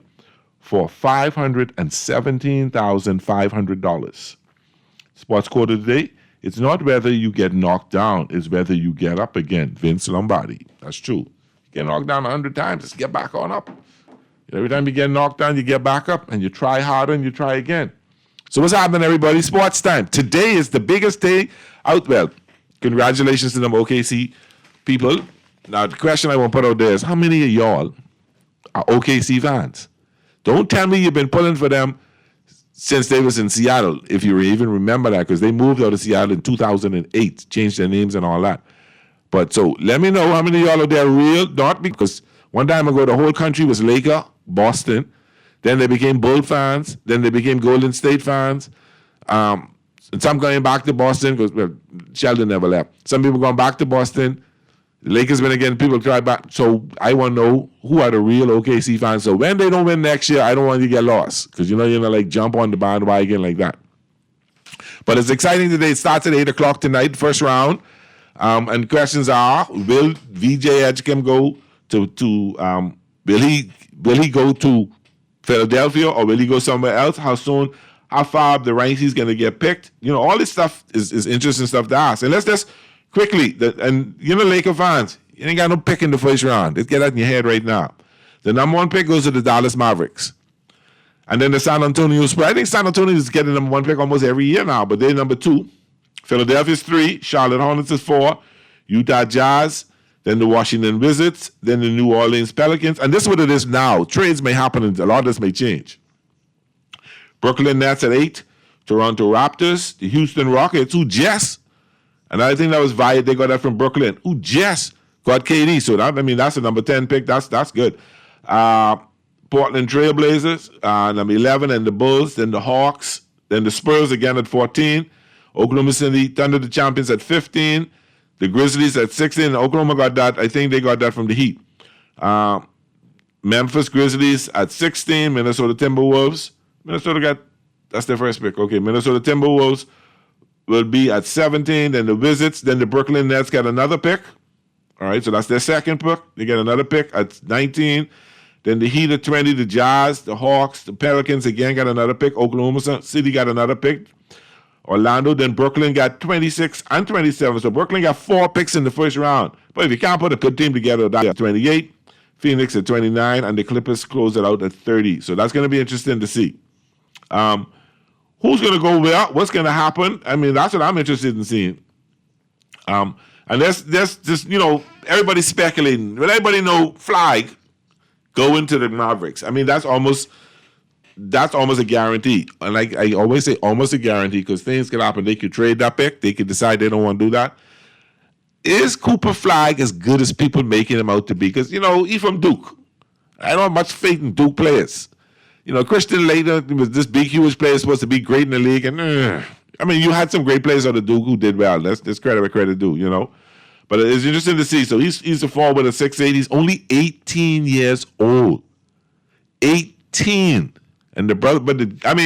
for $517,500. Sports quote of the day: it's not whether you get knocked down, it's whether you get up again. Vince Lombardi. That's true. You get knocked down 100 times, just get back on up. Every time you get knocked down, you get back up and you try harder and you try again. So what's happening, everybody? Sports time. Today is the biggest day out. Well, congratulations to them OKC people. Now, the question I want to put out there is, how many of y'all are OKC fans? Don't tell me you've been pulling for them since they was in Seattle, if you even remember that, because they moved out of Seattle in 2008, changed their names and all that. But so let me know how many of y'all are there real, not because one time ago the whole country was Laker, Boston. Then they became Bull fans. Then they became Golden State fans. And some going back to Boston because Sheldon never left. Some people going back to Boston. The Lakers win again. People try back. So I want to know who are the real OKC fans. So when they don't win next year, I don't want you to get lost because you're not like jump on the bandwagon like that. But it's exciting today. It starts at 8 o'clock tonight, first round. And questions are: will VJ Edgecombe go to will he go to Philadelphia or will he go somewhere else? How soon? How far up the ranks he's going to get picked? All this stuff is interesting stuff to ask. And let's just quickly, Laker fans, you ain't got no pick in the first round. Let's get that in your head right now. The number 1 pick goes to the Dallas Mavericks. And then the San Antonio Spurs. I think San Antonio is getting number 1 pick almost every year now, but they're number 2. Philadelphia's 3. Charlotte Hornets is 4. Utah Jazz. Then the Washington Wizards. Then the New Orleans Pelicans. And this is what it is now. Trades may happen and a lot of this may change. Brooklyn Nets at 8. Toronto Raptors. The Houston Rockets, who just, and I think that was via, they got that from Brooklyn, who just got KD. So that's a number 10 pick. That's good. Portland Trailblazers, number 11, and the Bulls, then the Hawks, then the Spurs again at 14. Oklahoma City Thunder, the champions, at 15. The Grizzlies at 16. Oklahoma got that. I think they got that from the Heat. Memphis Grizzlies at 16. Minnesota Timberwolves. Minnesota got, that's their first pick. Okay, Minnesota Timberwolves will be at 17. Then the Wizards. Then the Brooklyn Nets got another pick. All right, so that's their second pick. They get another pick at 19. Then the Heat at 20, the Jazz, the Hawks, the Pelicans again got another pick. Oklahoma City got another pick. Orlando, then Brooklyn got 26 and 27. So Brooklyn got 4 picks in the first round. But if you can't put a good team together, that's at 28. Phoenix at 29, and the Clippers close it out at 30. So that's going to be interesting to see. Who's going to go where? What's going to happen? That's what I'm interested in seeing. And there's just, everybody's speculating. But everybody know Flag go into the Mavericks. That's almost a guarantee. And I always say almost a guarantee because things can happen. They could trade that pick. They could decide they don't want to do that. Is Cooper Flag as good as people making him out to be? Because, he's from Duke. I don't have much faith in Duke players. Christian Laettner was this big, huge player supposed to be great in the league. And, you had some great players out of Duke who did well. That's credit where credit due, But it's interesting to see. So he's a forward at 6'8". He's only 18 years old. 18. And the brother,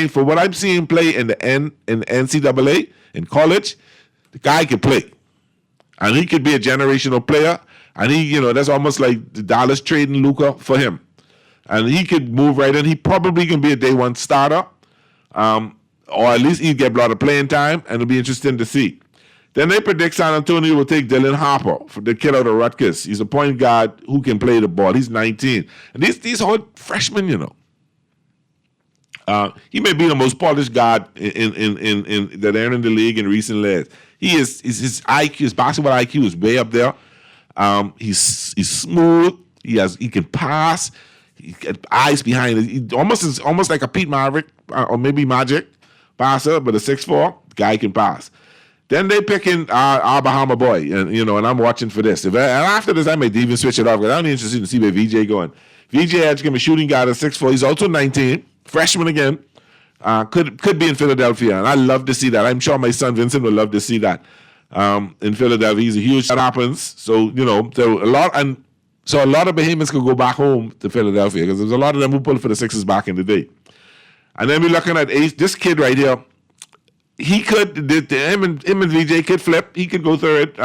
for what I'm seeing play in the NCAA in college, the guy can play, and he could be a generational player. And he, that's almost like the Dallas trading Luka for him, and he could move right in. He probably can be a day 1 starter, or at least he'd get a lot of playing time, and it'll be interesting to see. Then they predict San Antonio will take Dylan Harper, for the kid out of Rutgers. He's a point guard who can play the ball. He's 19, and these are freshmen, He may be the most polished guard in that are in the league in recent years. His IQ, his basketball IQ is way up there. He's smooth. He can pass. He got eyes behind it. He almost like a Pete Maverick or maybe Magic passer, but a 6'4" guy can pass. Then they pick in our Bahama boy, and I'm watching for this. And after this, I may even switch it off because I'm interested to see where VJ going. VJ Edgecombe, a shooting guard at 6'4". He's also 19, freshman again. Could be in Philadelphia, and I love to see that. I'm sure my son Vincent would love to see that in Philadelphia. He's a huge. That happens. So so a lot of Bahamians could go back home to Philadelphia because there's a lot of them who pulled for the Sixers back in the day. And then we're looking at Ace, this kid right here. He could, him and VJ could flip. He could go third.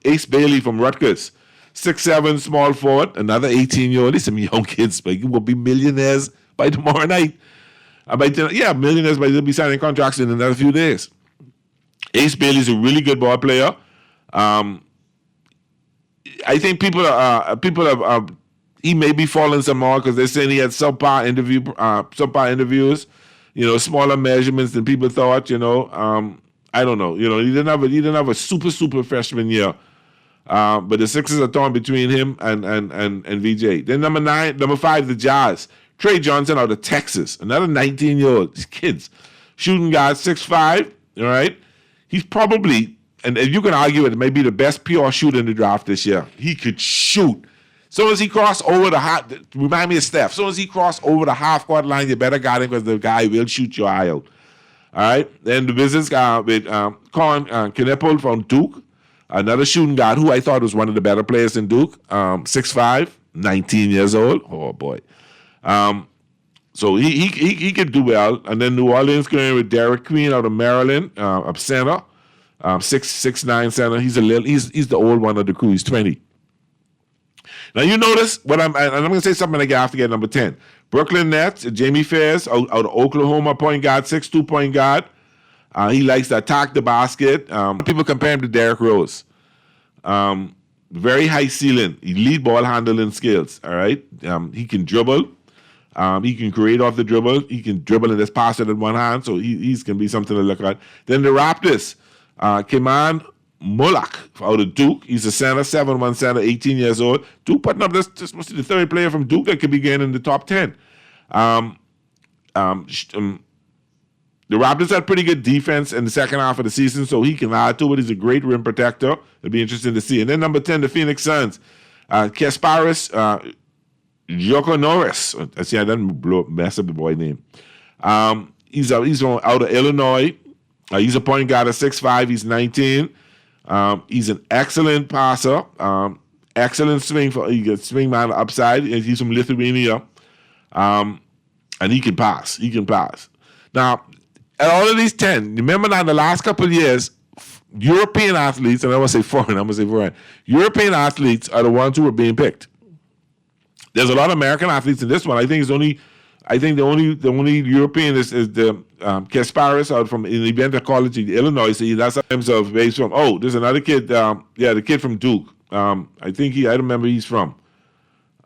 Ace Bailey from Rutgers, 6'7", small forward, another 18-year-old. These some young kids, but you will be millionaires by tomorrow night. Millionaires, but they'll be signing contracts in another few days. Ace Bailey's a really good ball player. I think people are he may be falling some more because they're saying he had subpar interviews. Smaller measurements than people thought. I don't know. He didn't have a super freshman year. But the Sixers are torn between him and VJ. Then number 5, the Jazz. Trey Johnson out of Texas, another 19-year-old. These kids, shooting guard, 6'5". All right, he's probably, and you can argue it may be the best pure shooter in the draft this year. He could shoot. soon as he crossed over the half, remind me of Steph. Soon as he crossed over the half-court line, you better guard him because the guy will shoot your eye out. All right. Then the visits with Colin Kneppel from Duke, another shooting guard who I thought was one of the better players in Duke. 6'5", 19 years old. Oh boy. So he could do well. And then New Orleans going with Derek Queen out of Maryland, up center, 6'9" center. He's the old one of the crew. He's 20. Now you notice what I'm going to say something I have to get number 10. Brooklyn Nets, Jamie Fairs out of Oklahoma, point guard, 6'2" point guard. He likes to attack the basket. People compare him to Derrick Rose. Very high ceiling, elite ball handling skills. All right, he can dribble. He can create off the dribble. He can dribble and just pass it in one hand. So he's going to be something to look at. Then the Raptors, Keman Mulak out of Duke. He's a center, 7'1" center, 18 years old. Duke putting up this must be the third player from Duke that could be getting in the top 10. The Raptors had pretty good defense in the second half of the season, so he can add to it. He's a great rim protector. It'll be interesting to see. And then number 10, the Phoenix Suns, Kasparis Jokonoris. I see I didn't mess up the boy name. He's out of Illinois. He's a point guard at 6'5". He's 19. He's an excellent passer. Excellent swing man upside. He's from Lithuania. And he can pass. Now, at all of these 10, remember now in the last couple of years, European athletes, and I want to say foreign, European athletes are the ones who are being picked. There's a lot of American athletes in this one. I think the only European is the Kasparis out from in Event College in Illinois. So that's terms of where he's from. Oh, there's another kid. The kid from Duke. I don't remember he's from.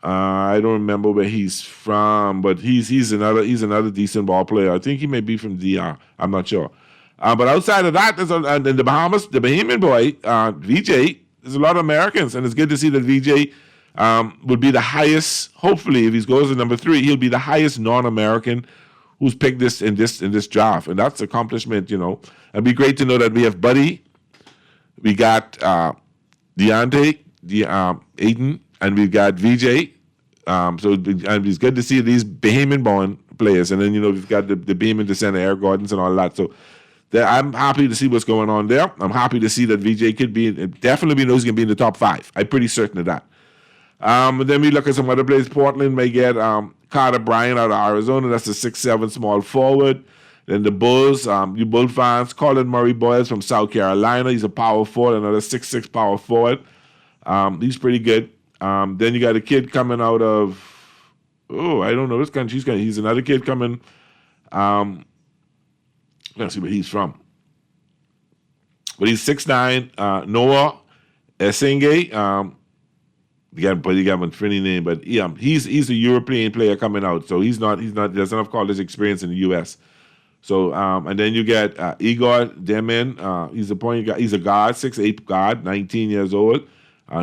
I don't remember where he's from, but he's another decent ball player. I think he may be from DR. I'm not sure. But outside of that, there's in the Bahamas, the Bahamian boy, VJ. There's a lot of Americans, and it's good to see that VJ would be the highest. Hopefully, if he goes to number 3, he'll be the highest non-American who's picked in this draft, and that's an accomplishment. It'd be great to know that we have Buddy, we got Deontay, Aiden, and we've got VJ. So it's good to see these Bahamian-born players, and then we've got the Bahamian descent, Eric Gordons, and all that. So I'm happy to see what's going on there. I'm happy to see that VJ could definitely knows he's going to be in the top 5. I'm pretty certain of that. And then we look at some other players. Portland may get Carter Bryant out of Arizona. That's a 6'7" small forward. Then the Bulls, you Bull fans, Colin Murray Boyles from South Carolina. He's a power forward, another 6'6" power forward. He's pretty good. Then you got a kid coming out of, I don't know this country. He's another kid coming. Let's see where he's from. But he's 6'9", Noah Esenge. You got a funny name, but he's a European player coming out, so he doesn't have college experience in the U.S. So and then you get Igor Demin. He's a point guard. He's a guard, 6'8" guard, 19 years old.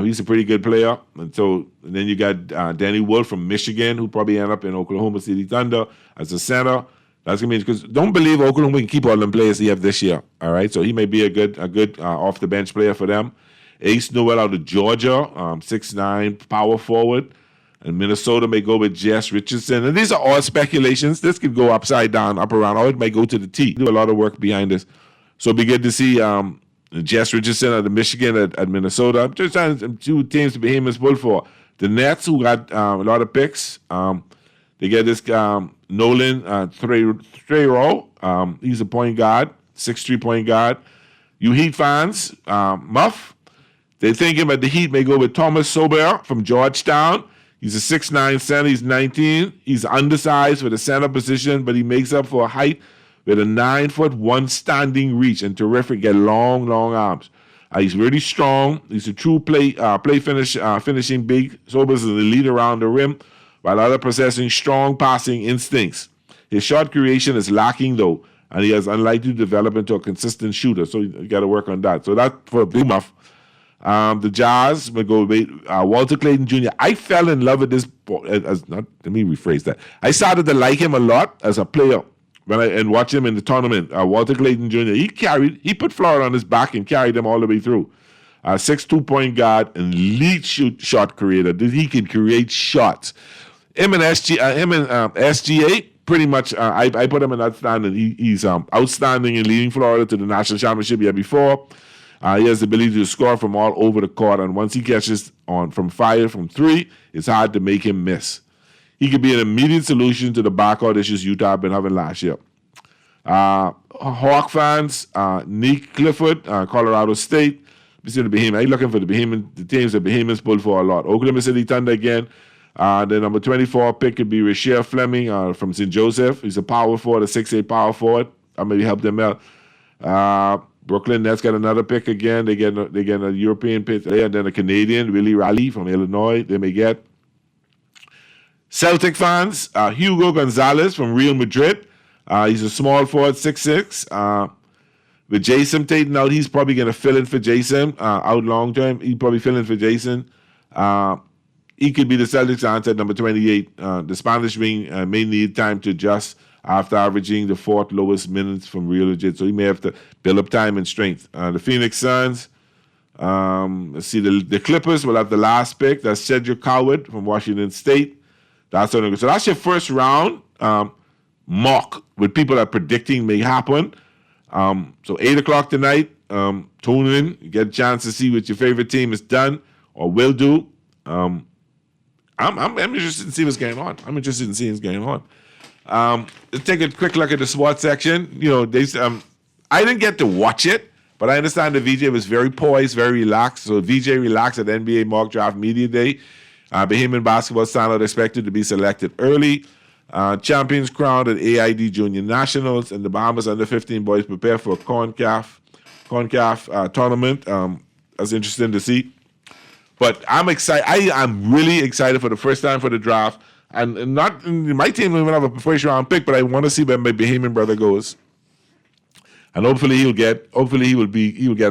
He's a pretty good player. And then you got Danny Wolf from Michigan, who probably end up in Oklahoma City Thunder as a center. That's gonna be because don't believe Oklahoma can keep all them players they have this year. All right, so he may be a good off the bench player for them. Ace Noel out of Georgia, 6'9" power forward. And Minnesota may go with Jess Richardson. And these are all speculations. This could go upside down, up around, or it may go to the T. Do a lot of work behind this. So it'll be good to see Jess Richardson out of Michigan at Minnesota. I'm just trying to 2 teams to be Bahamians pull for. The Nets, who got a lot of picks. They get this Nolan Treyro. He's a point guard, 6'3" point guard. You Heat fans, Muff. They're thinking that the Heat may go with Thomas Sober from Georgetown. He's a 6'9" center. He's 19. He's undersized for the center position, but he makes up for a height with a 9'1" standing reach and terrific. Get long arms. He's really strong. He's a true finishing big. Sober's is the lead around the rim, while other possessing strong passing instincts. His shot creation is lacking though, and he has unlikely to develop into a consistent shooter. So you got to work on that. So that's for Big Muff. The Jazz will go with Walter Clayton Jr. I fell in love with this boy. Let me rephrase that. I started to like him a lot as a player and watch him in the tournament. Walter Clayton Jr. He put Florida on his back and carried them all the way through. 6'2" point guard and lead shot creator. He can create shots. Him and SGA, pretty much, I put him in outstanding. He's outstanding in leading Florida to the national championship year before. He has the ability to score from all over the court, and once he catches on from 5, from 3, it's hard to make him miss. He could be an immediate solution to the backcourt issues Utah have been having last year. Hawk fans, Nick Clifford, Colorado State. You see the Behemoth. I'm looking for the teams that Behemoths pulled for a lot. Oklahoma City Thunder again. The number 24 pick could be Rasheer Fleming from St. Joseph. He's a power forward, a 6'8" power forward. I maybe help them out. Brooklyn Nets got another pick again. They get a European pick there, and then a Canadian, Willie Raleigh from Illinois. They may get. Celtic fans, Hugo Gonzalez from Real Madrid. He's a small forward, 6'6". With Jason Tatum out, he's probably going to fill in for Jason out long term. He'll probably fill in for Jason. He could be the Celtics' answer at number 28. The Spanish wing may need time to adjust after averaging the 4th lowest minutes from Real Madrid, so he may have to build up time and strength. The Phoenix Suns, let's see, the Clippers will have the last pick. That's Cedric Coward from Washington State. So that's your first round mock, what people are predicting may happen. So 8 o'clock tonight, tune in. You get a chance to see what your favorite team has done or will do. I'm interested in seeing what's going on. Let's take a quick look at the sports section. You know, I didn't get to watch it, but I understand the VJ was very poised, very relaxed. So VJ relaxed at NBA Mock Draft Media Day. Bahamian basketball standout expected to be selected early. Champions crowned at AID Junior Nationals, and the Bahamas under-15 boys prepare for a CONCACAF tournament. That's interesting to see. But I'm excited. I'm really excited for the first time for the draft. And not my team will have a first round pick, but I want to see where my Bahamian brother goes. And hopefully he will get a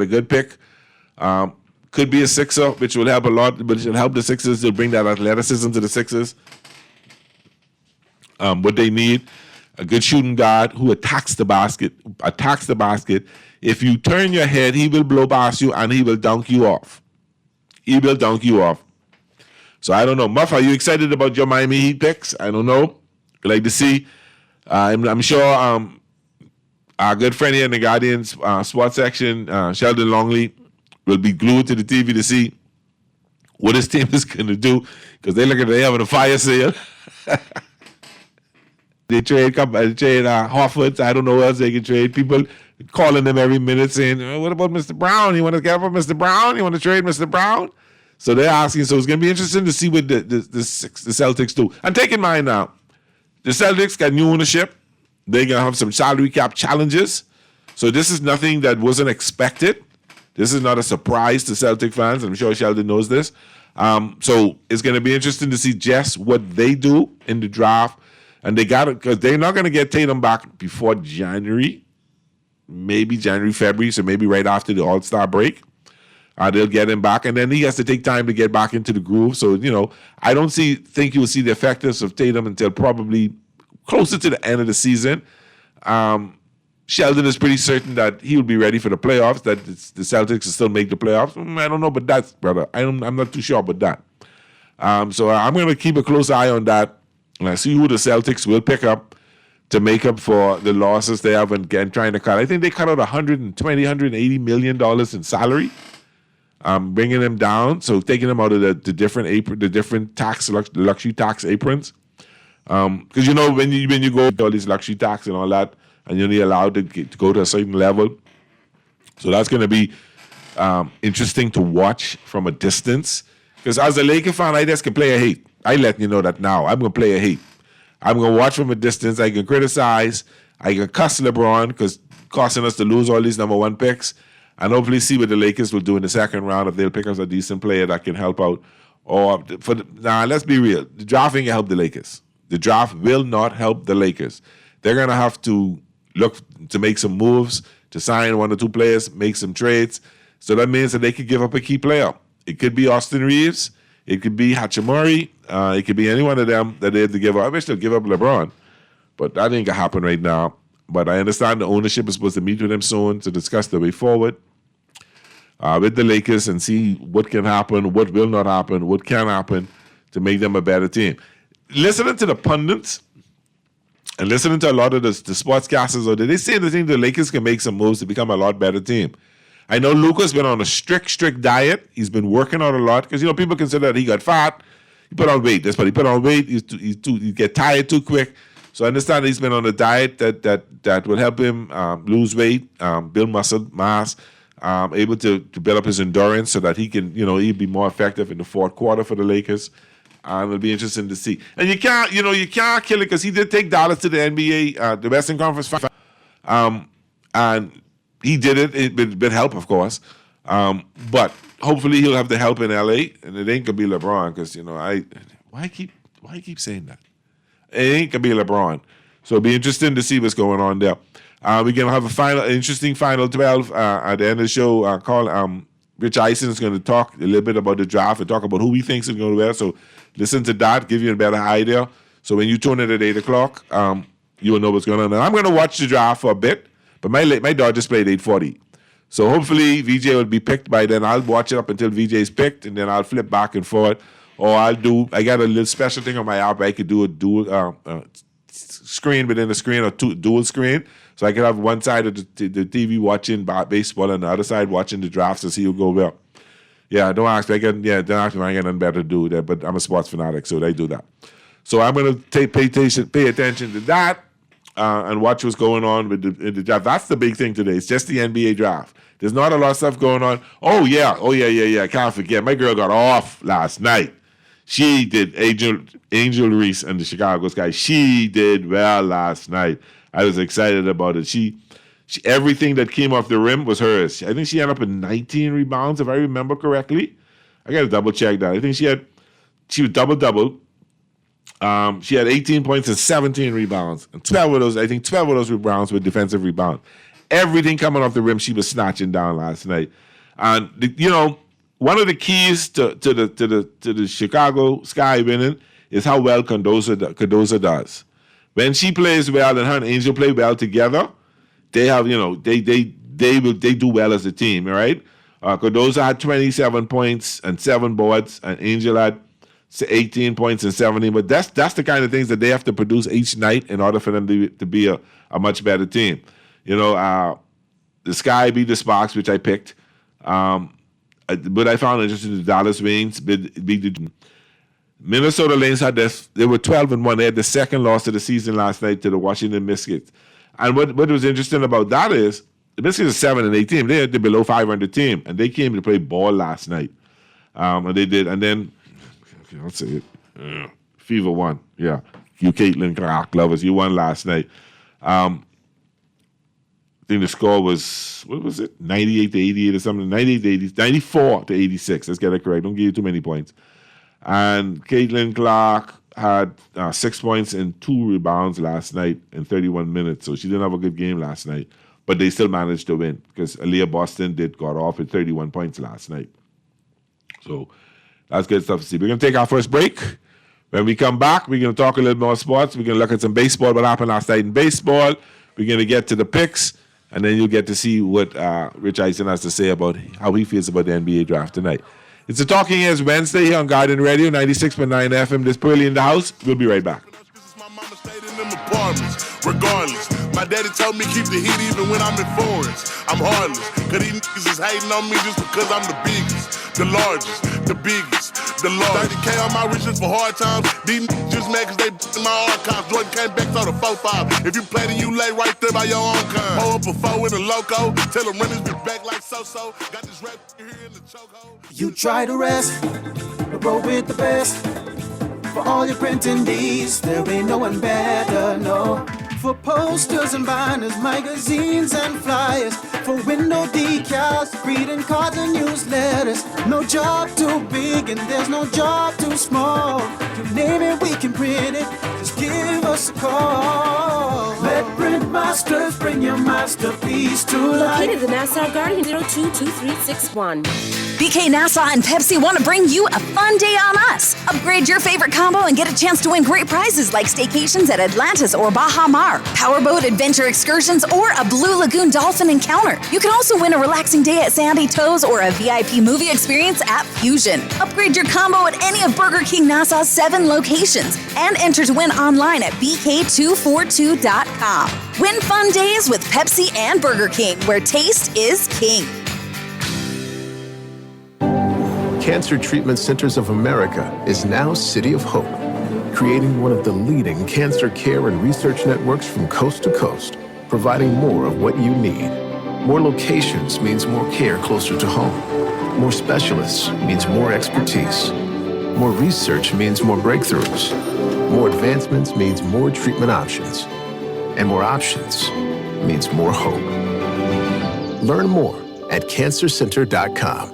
good pick. Could be a Sixer, which will help a lot, but it will help the Sixers to bring that athleticism to the Sixers. What they need, a good shooting guard who attacks the basket. If you turn your head, he will blow past you and he will dunk you off. So I don't know. Muff, are you excited about your Miami Heat picks? I don't know. I'd like to see. I'm sure our good friend here in the Guardian's sports section, Sheldon Longley, will be glued to the TV to see what his team is going to do, because they having a fire sale. They trade Hofford. I don't know what else they can trade. People calling them every minute saying, what about Mr. Brown? You want to get up for Mr. Brown? You want to trade Mr. Brown? So they're asking. So it's going to be interesting to see what the Celtics do. And take in mind now, the Celtics got new ownership. They're going to have some salary cap challenges. So this is nothing that wasn't expected. This is not a surprise to Celtic fans. I'm sure Sheldon knows this. So it's going to be interesting to see just what they do in the draft. And they got it because they're not going to get Tatum back before January, maybe January, February, so maybe right after the All-Star break. They'll get him back, and then he has to take time to get back into the groove. So, you know, I don't think you will see the effectiveness of Tatum until probably closer to the end of the season. Sheldon is pretty certain that he will be ready for the playoffs, that the Celtics will still make the playoffs. I don't know about that, brother. I'm not too sure about that. So I'm going to keep a close eye on that. And I see who the Celtics will pick up to make up for the losses they have and trying to cut. I think they cut out $180 million in salary, bringing them down. So taking them out of the different tax, luxury tax aprons. Because you know when you go to all these luxury tax and all that, and you're only allowed to go to a certain level. So that's going to be interesting to watch from a distance. Because as a Laker fan, I just can play a hate. I let you know that now. I'm going to play a hate. I'm going to watch from a distance. I can criticize. I can cuss LeBron because costing us to lose all these number 1 picks. And hopefully see what the Lakers will do in the second round if they'll pick us a decent player that can help out. Or let's be real. The draft ain't going to help the Lakers. The draft will not help the Lakers. They're going to have to look to make some moves, to sign 1 or 2 players, make some trades. So that means that they could give up a key player. It could be Austin Reeves. It could be Hachimura. It could be any one of them that they have to give up. I wish they'll give up LeBron, but that ain't going to happen right now. But I understand the ownership is supposed to meet with them soon to discuss the way forward. with the Lakers and see what can happen, what will not happen, what can happen to make them a better team. Listening to the pundits and listening to a lot of the sportscasters, they say they think the Lakers can make some moves to become a lot better team. I know Luka's been on a strict diet. He's been working out a lot because, people consider that he got fat. He put on weight. That's what he put on weight. He get tired too quick. So I understand he's been on a diet that will help him lose weight, build muscle mass, able to build up his endurance so that he can, he'll be more effective in the fourth quarter for the Lakers. It'll be interesting to see. And you can't kill it because he did take Dallas to the NBA, the Western Conference Finals. And he did it with help, of course. But hopefully he'll have the help in LA, and it ain't gonna be LeBron because why keep saying that? It ain't gonna be LeBron. So it'll be interesting to see what's going on there. We're gonna have interesting final 12 at the end of the show. Rich Eisen is going to talk a little bit about the draft and talk about who he thinks is going to wear. So listen to that, give you a better idea. So when you tune in at 8 o'clock, you will know what's going on. And I'm going to watch the draft for a bit, but my Dodgers played 8:40. So hopefully VJ will be picked by then. I'll watch it up until VJ is picked, and then I'll flip back and forth. Or I got a little special thing on my app. I could do a dual screen within the screen or dual screen. So I could have one side of the TV watching baseball and the other side watching the drafts to see who go well. Yeah, don't ask me. I got nothing better to do there, but I'm a sports fanatic, so they do that. So I'm going to pay attention to that and watch what's going on with the draft. That's the big thing today. It's just the NBA draft. There's not a lot of stuff going on. Oh, yeah. I can't forget. My girl got off last night. She did. Angel Reese and the Chicago Sky. She did well last night. I was excited about it. She everything that came off the rim was hers. I think she ended up with 19 rebounds, if I remember correctly. I got to double check that. I think she was double. She had 18 points and 17 rebounds. And 12 of those rebounds were defensive rebounds. Everything coming off the rim, she was snatching down last night. And one of the keys to the Chicago Sky winning is how well Cardozo does. When she plays well and her and Angel play well together, they have, they do well as a team, right? Cardozo had 27 points and 7 boards, and Angel had 18 points and 17. But that's the kind of things that they have to produce each night in order for them to be a much better team. The Sky beat the Sparks, which I picked. But I found interesting the Dallas Wings beat the Minnesota Lynx they were 12-1. They had the second loss of the season last night to the Washington Mystics. And what was interesting about that is the Mystics is 7-8 team. They're the below 500 team, and they came to play ball last night. And they did. And then I'll say it. Fever won. Yeah, you Caitlin Clark lovers, you won last night. I think the score was, what was it? 98-88 or something. 94-86. Let's get it correct. Don't give you too many points. And Caitlin Clark had 6 points and 2 rebounds last night in 31 minutes. So she didn't have a good game last night. But they still managed to win because Aaliyah Boston got off with 31 points last night. So that's good stuff to see. We're going to take our first break. When we come back, we're going to talk a little more sports. We're going to look at some baseball, what happened last night in baseball. We're going to get to the picks. And then you'll get to see what Rich Eisen has to say about how he feels about the NBA draft tonight. It's the Talking Heads Wednesday here on Guardian Radio, 96.9 FM. This Pearly in the house. We'll be right back. Regardless, my daddy told me keep the heat even when I'm in foreigns. I'm heartless, cause these niggas is hating on me just because I'm the biggest, the largest, the biggest, the largest. 30K on my riches for hard times. These niggas just mad cause they in my archives. Jordan came back to the 4-5. If you play, then you lay right there by your own kind. Pull up a 4 in a loco. Tell them run this bitch back like so-so. Got this rap here in the chokehold. You try to rest, but roll with the best. For all your printing needs, there ain't no one better, no. For posters and banners, magazines and flyers. For window decals, greeting cards and newsletters. No job too big and there's no job too small. You name it, we can print it. Just give us a call. Let Print Masters bring your masterpiece. peace to life. Located in Nassau, Guardian 022361. BK Nassau and Pepsi want to bring you a fun day on us. Upgrade your favorite combo and get a chance to win great prizes like staycations at Atlantis or Baja Mar, powerboat adventure excursions, or a Blue Lagoon dolphin encounter. You can also win a relaxing day at Sandy Toes or a VIP movie experience at Fusion. Upgrade your combo at any of Burger King Nassau's 7 locations and enter to win online at bk242.com. Win fun days with Pepsi and Burger King, where taste is king. Cancer Treatment Centers of America is now City of Hope, creating one of the leading cancer care and research networks from coast to coast, providing more of what you need. More locations means more care closer to home. More specialists means more expertise. More research means more breakthroughs. More advancements means more treatment options. And more options means more hope. Learn more at cancercenter.com.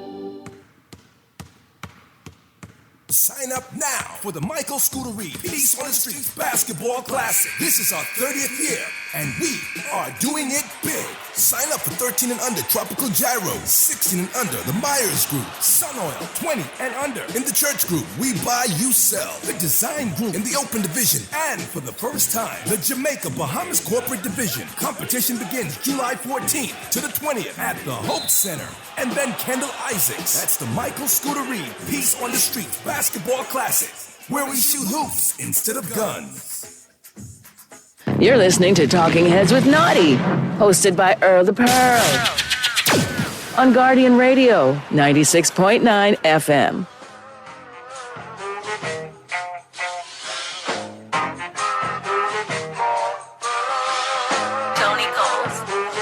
Sign up now for the Michael Scootery Peace on the Streets Basketball Classic. This is our 30th year, and we are doing it big. Sign up for 13 and under Tropical Gyro, 16 and under the Myers Group, Sun Oil, 20 and under in the Church Group, We Buy, You Sell, the Design Group in the Open Division, and for the first time, the Jamaica Bahamas Corporate Division. Competition begins July 14th to the 20th at the Hope Center. And then Kendall Isaacs. That's the Michael Scootery Peace on the Streets Basketball Classic, where we shoot hoops instead of guns. You're listening to Talking Heads with Naughty, hosted by Earl the Pearl. On Guardian Radio, 96.9 FM.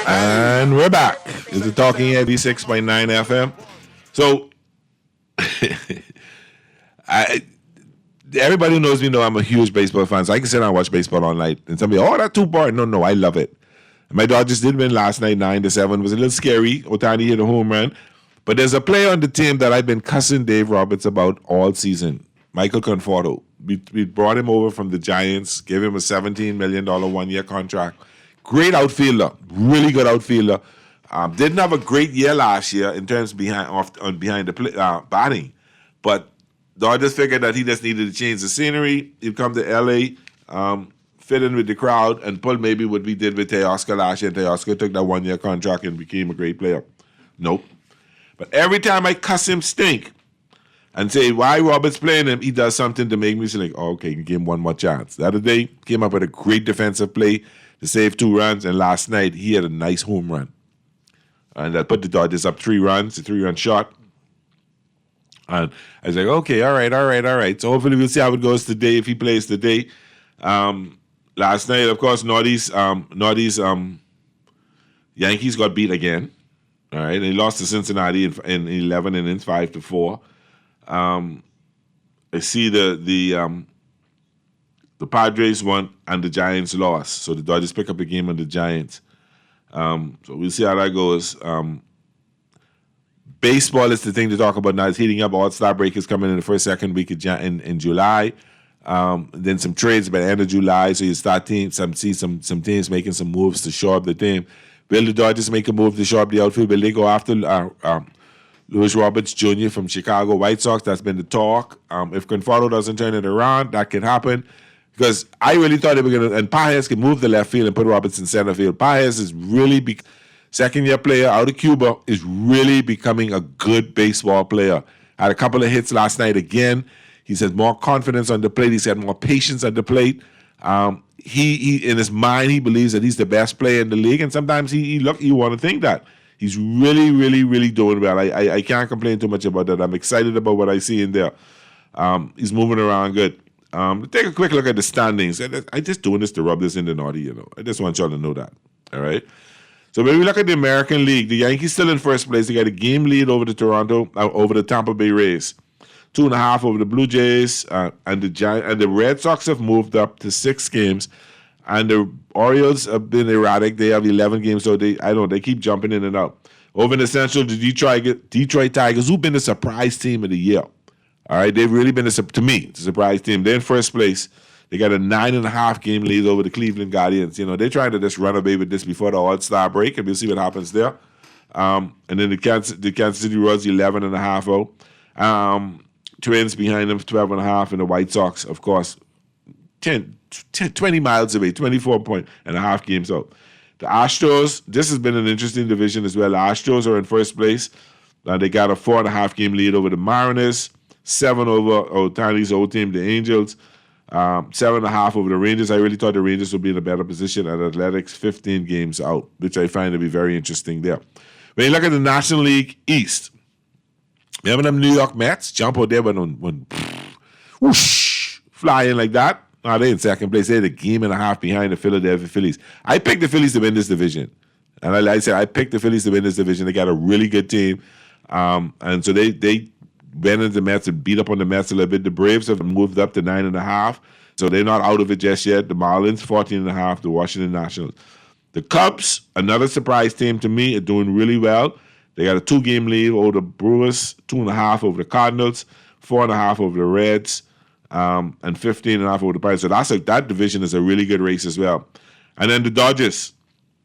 And we're back. It's the Talking Head 96.9 FM. So, everybody who knows me know I'm a huge baseball fan, so I can sit down and watch baseball all night. And somebody, oh, that's too boring. No, I love it. My Dodgers did win last night, 9-7. It was a little scary. Ohtani hit a home run. But there's a player on the team that I've been cussing Dave Roberts about all season, Michael Conforto. We brought him over from the Giants, gave him a $17 million one-year contract. Great outfielder, really good outfielder. Didn't have a great year last year in terms of behind the batting, but Dodgers figured that he just needed to change the scenery. He'd come to LA, fit in with the crowd, and pull maybe what we did with Teoscar last year. Teoscar took that one-year contract and became a great player. Nope. But every time I cuss him stink and say why Roberts playing him, he does something to make me say, like, oh, okay, give him one more chance. The other day, came up with a great defensive play to save 2 runs, and last night he had a nice home run. And that put the Dodgers up 3 runs, a 3-run shot. And I was like, okay, all right. So hopefully we'll see how it goes today if he plays today. Last night, of course, Naughty's Yankees got beat again. All right, and he lost to Cincinnati in 11 innings, 5-4. I see the Padres won and the Giants lost, so the Dodgers pick up the game on the Giants. So we'll see how that goes. Baseball is the thing to talk about now. It's heating up. All-Star break is coming in the first, second week in July. Then some trades by the end of July, so you start see some teams making some moves to shore up the team. Will the Dodgers make a move to shore up the outfield? Will they go after Luis Roberts Jr. from Chicago White Sox? That's been the talk. If Conforto doesn't turn it around, that can happen. Because I really thought they were going to, and Paez can move the left field and put Roberts in center field. Paez is really, second-year player out of Cuba, is really becoming a good baseball player. Had a couple of hits last night again. He's had more confidence on the plate. He's had more patience at the plate. He in his mind, he believes that he's the best player in the league, and sometimes you want to think that. He's really, really, really doing well. I can't complain too much about that. I'm excited about what I see in there. He's moving around good. Take a quick look at the standings. I'm just doing this to rub this in the Naughty, I just want y'all to know that. All right? So when we look at the American League, the Yankees still in first place. They got a game lead over the Tampa Bay Rays. 2.5 over the Blue Jays, and the Red Sox have moved up to 6 games, and the Orioles have been erratic. They have 11 games, so they keep jumping in and out. Over in the Central, the Detroit Tigers, who've been the surprise team of the year. All right, they've really been to me, the surprise team. They're in first place. They got a 9.5 game lead over the Cleveland Guardians. You know, they're trying to just run away with this before the All-Star break, and we'll see what happens there. And then the Kansas City Royals 11.5 out. Twins behind them 12.5, and the White Sox, of course, 20 miles away, 24.5 games out. The Astros, this has been an interesting division as well. The Astros are in first place. They got a 4.5 game lead over the Mariners, 7 over Otani's old team, the Angels, 7.5 over the Rangers. I really thought the Rangers would be in a better position. And Athletics 15 games out, which I find to be very interesting there. When you look at the National League East, remember them New York Mets jump out there when whoosh, flying like that? No, they're in second place. They're a game and a half behind the Philadelphia Phillies. I picked the Phillies to win this division. And like I said, I picked the Phillies to win this division. They got a really good team. And so they went into the Mets and beat up on the Mets a little bit. The Braves have moved up to 9.5. So they're not out of it just yet. The Marlins, 14.5. The Washington Nationals. The Cubs, another surprise team to me, are doing really well. They got a 2-game lead over the Brewers, 2.5 over the Cardinals, 4.5 over the Reds, and 15.5 over the Pirates. So that division is a really good race as well. And then the Dodgers.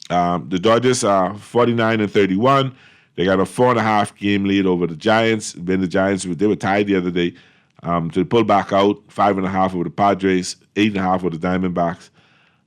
The Dodgers are 49-31. They got a 4.5 game lead over the Giants. Then the Giants, they were tied the other day. To pull back out, 5.5 over the Padres, 8.5 over the Diamondbacks.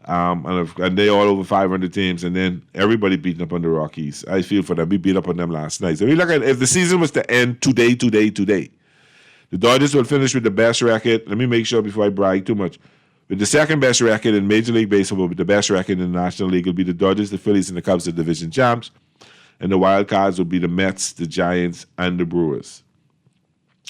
And they all over 500 teams, and then everybody beating up on the Rockies. I feel for them. We beat up on them last night. So we look at if the season was to end today, the Dodgers will finish with the best record. Let me make sure before I brag too much. With the second best record in Major League Baseball, with the best record in the National League will be the Dodgers, the Phillies, and the Cubs, the division champs. And the wild cards will be the Mets, the Giants, and the Brewers.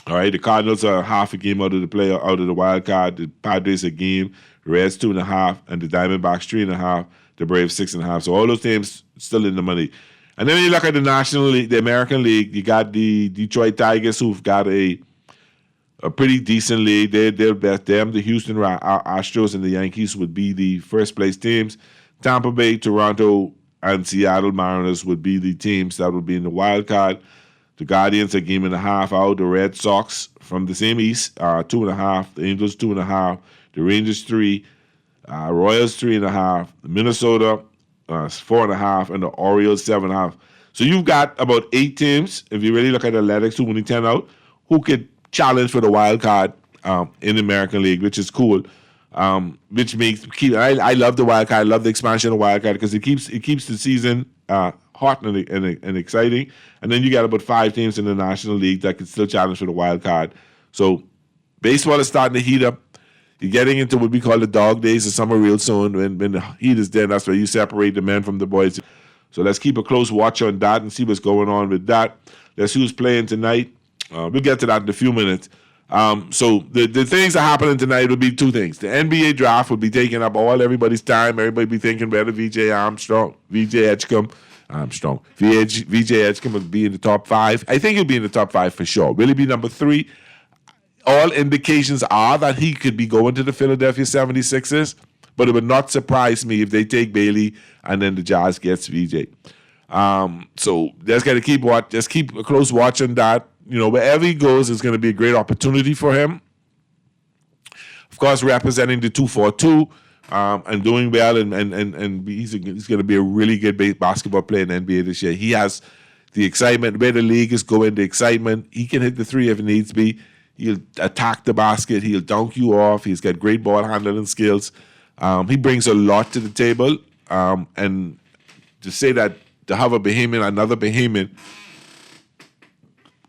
All right, the Cardinals are half a game out of the wild card. The Padres a game. The Reds 2.5, and the Diamondbacks 3.5. The Braves 6.5. So all those teams still in the money. And then when you look at the National League, the American League, you got the Detroit Tigers, who've got a pretty decent league. They're best. Them, the Houston Astros, and the Yankees would be the first place teams. Tampa Bay, Toronto, and Seattle Mariners would be the teams that would be in the wild card. The Guardians a game and a half out. The Red Sox from the same East, 2.5. The Angels 2.5. The Rangers 3. Royals 3.5. Minnesota 4.5, and the Orioles 7.5. So you've got about 8 teams, if you really look at the Athletics, who only 10 out, who could challenge for the wild card in the American League, which is cool. Which makes I love the wild card. I love the expansion of the wild card because it keeps the season hot and exciting. And then you got about 5 teams in the National League that can still challenge for the wild card. So baseball is starting to heat up. You're getting into what we call the dog days of summer real soon. When the heat is there, that's where you separate the men from the boys. So let's keep a close watch on that and see what's going on with that. Let's see who's playing tonight. We'll get to that in a few minutes. So the things that are happening tonight will be 2 things. The NBA draft will be taking up everybody's time. Everybody be thinking whether VJ Edgecombe will be in the top 5. I think he'll be in the top 5 for sure. Will he be number 3? All indications are that he could be going to the Philadelphia 76ers, but it would not surprise me if they take Bailey and then the Jazz gets VJ. So just got to keep a close watch on that. You know, wherever he goes, it's going to be a great opportunity for him. Of course, representing the 242 and doing well, and he's going to be a really good basketball player in the NBA this year. He has the excitement where the league is going. The excitement. He can hit the 3 if it needs be. He'll attack the basket. He'll dunk you off. He's got great ball handling skills. He brings a lot to the table. And to say that to have another behemoth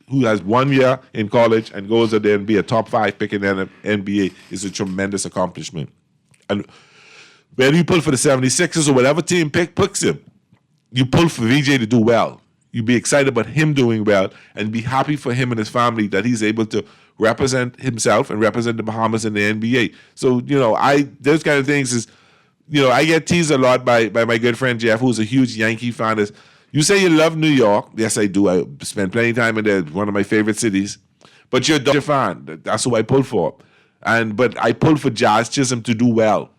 who has 1 year in college and goes out there and be a top 5 pick in the NBA is a tremendous accomplishment. And whether you pull for the 76ers or whatever team picks him, you pull for VJ to do well. You be excited about him doing well and be happy for him and his family that he's able to represent himself and represent the Bahamas in the NBA. So, those kind of things is, I get teased a lot by my good friend Jeff, who's a huge Yankee fan. Is you say you love New York. Yes, I do. I spend plenty of time in there, one of my favorite cities. But you're a Dodger fan. That's who I pull for. But I pull for Jazz Chisholm to do well.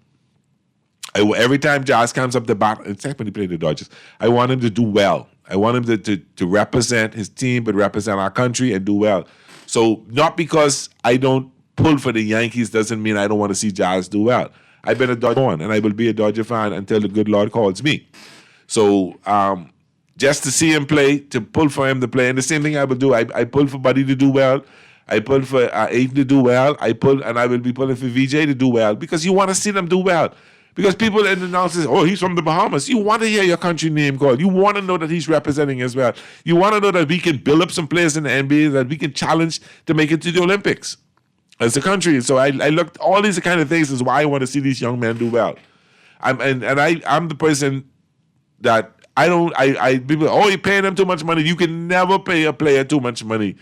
Every time Jazz comes up the bat, except when he played the Dodgers, I want him to do well. I want him to represent his team, but represent our country and do well. So not because I don't pull for the Yankees doesn't mean I don't want to see Giles do well. I've been a Dodger fan, and I will be a Dodger fan until the good Lord calls me. So just to see him play, to pull for him to play, and the same thing I will do. I pull for Buddy to do well. I pull for Aiden to do well. I will be pulling for VJ to do well because you want to see them do well. Because people in the announcers, oh, he's from the Bahamas. You want to hear your country name called. You want to know that he's representing as well. You want to know that we can build up some players in the NBA that we can challenge to make it to the Olympics as a country. So I looked, all these kind of things is why I want to see these young men do well. I'm the person that people, oh, you're paying them too much money. You can never pay a player too much money.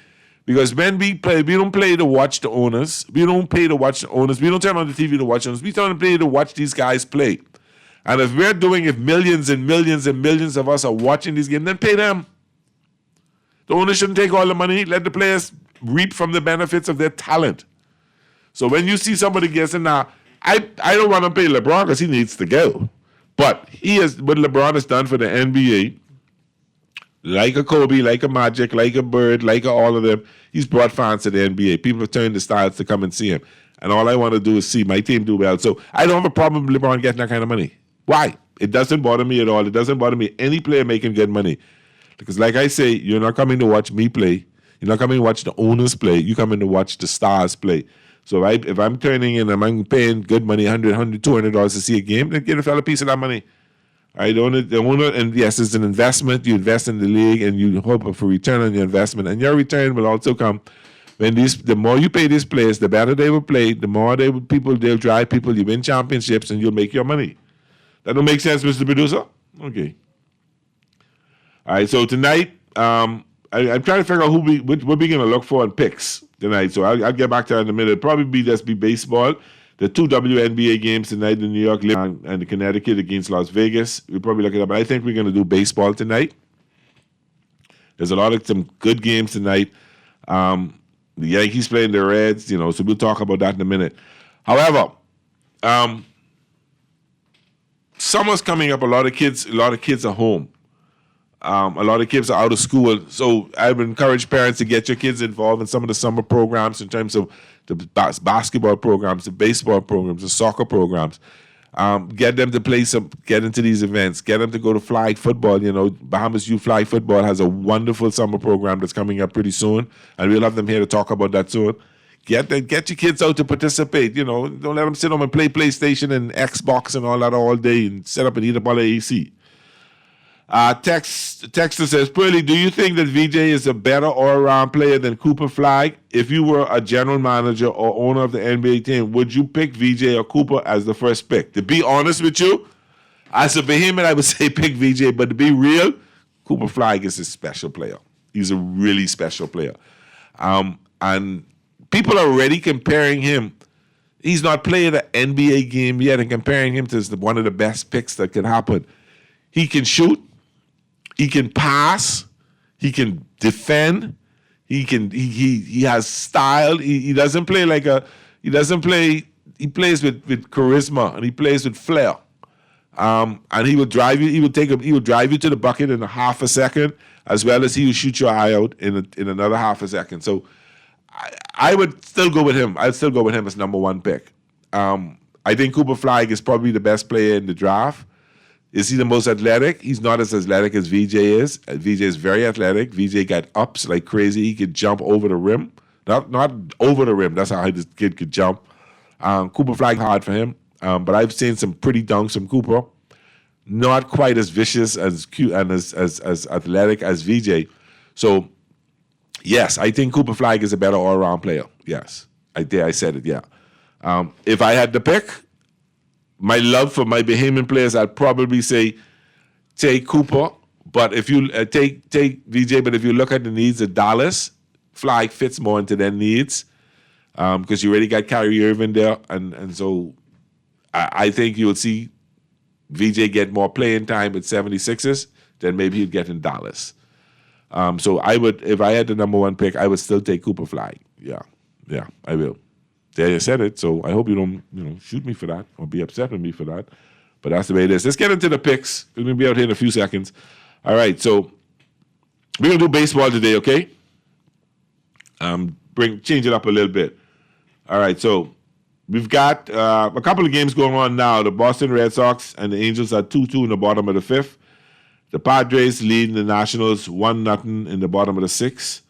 Because when we play, we don't play to watch the owners. We don't pay to watch the owners. We don't turn on the TV to watch owners. We turn on the play to watch these guys play. And if millions and millions and millions of us are watching these games, then pay them. The owners shouldn't take all the money. Let the players reap from the benefits of their talent. So when you see somebody guessing now, I don't want to pay LeBron because he needs to go. But what LeBron has done for the NBA, like a Kobe, like a Magic, like a Bird, like all of them, he's brought fans to the NBA. People have turned the styles to come and see him. And all I want to do is see my team do well. So I don't have a problem with LeBron getting that kind of money. Why? It doesn't bother me at all. It doesn't bother me any player making good money. Because like I say, you're not coming to watch me play. You're not coming to watch the owners play. You're coming to watch the stars play. So if I'm turning in and I'm paying good money, $100, $200 to see a game, then give a fella a piece of that money. The owner, and yes, it's an investment. You invest in the league, and you hope for return on your investment. And your return will also come when the more you pay these players, the better they will play. The more they'll drive people. You win championships, and you'll make your money. That don't make sense, Mr. Producer? Okay. All right. So tonight, I'm trying to figure out what we're going to look for in picks tonight. So I'll get back to that in a minute. It'll probably be baseball. The two WNBA games tonight in New York and Connecticut against Las Vegas. We'll probably look it up. But I think we're going to do baseball tonight. There's some good games tonight. The Yankees playing the Reds, so we'll talk about that in a minute. However, summer's coming up. A lot of kids are home. A lot of kids are out of school. So I would encourage parents to get your kids involved in some of the summer programs in terms of the basketball programs, the baseball programs, the soccer programs. Get them to get into these events. Get them to go to flag football. Bahamas Youth Flag Football has a wonderful summer program that's coming up pretty soon. And we'll have them here to talk about that soon. Get your kids out to participate. Don't let them sit home and play PlayStation and Xbox and all that all day and sit up and eat up all the AC. Texter says, Pearly, do you think that VJ is a better all-around player than Cooper Flag? If you were a general manager or owner of the NBA team, would you pick VJ or Cooper as the first pick? To be honest with you, as a Bahamian, I would say pick VJ, but to be real, Cooper Flag is a special player. He's a really special player. And people are already comparing him. He's not playing an NBA game yet and comparing him to one of the best picks that could happen. He can shoot. He can pass. He can defend. He has style. He doesn't play he plays with charisma and he plays with flair. And he will drive you. He will drive you to the bucket in a half a second, as well as he will shoot your eye out in another half a second. So I would still go with him. I'd still go with him as number one pick. I think Cooper Flag is probably the best player in the draft. Is he the most athletic? He's not as athletic as VJ is. VJ is very athletic. VJ got ups like crazy. He could jump over the rim. Not over the rim. That's how this kid could jump. Cooper Flag hard for him. But I've seen some pretty dunks from Cooper. Not quite as vicious as cute and as athletic as VJ. So, yes, I think Cooper Flag is a better all-around player. Yes, I said it, yeah. If I had to pick, my love for my Bahamian players, I'd probably say take Cooper. But if you take VJ, but if you look at the needs of Dallas, Flag fits more into their needs because you already got Kyrie Irving there. And so I think you'll see VJ get more playing time with 76ers than maybe he'd get in Dallas. So I would, if I had the number one pick, I would still take Cooper Flag. Yeah, I will. There you said it, so I hope you don't shoot me for that or be upset with me for that. But that's the way it is. Let's get into the picks. We're going to be out here in a few seconds. All right, so we're going to do baseball today, okay? Change it up a little bit. All right, so we've got a couple of games going on now. The Boston Red Sox and the Angels are 2-2 in the bottom of the fifth. The Padres leading the Nationals 1-0 in the bottom of the sixth.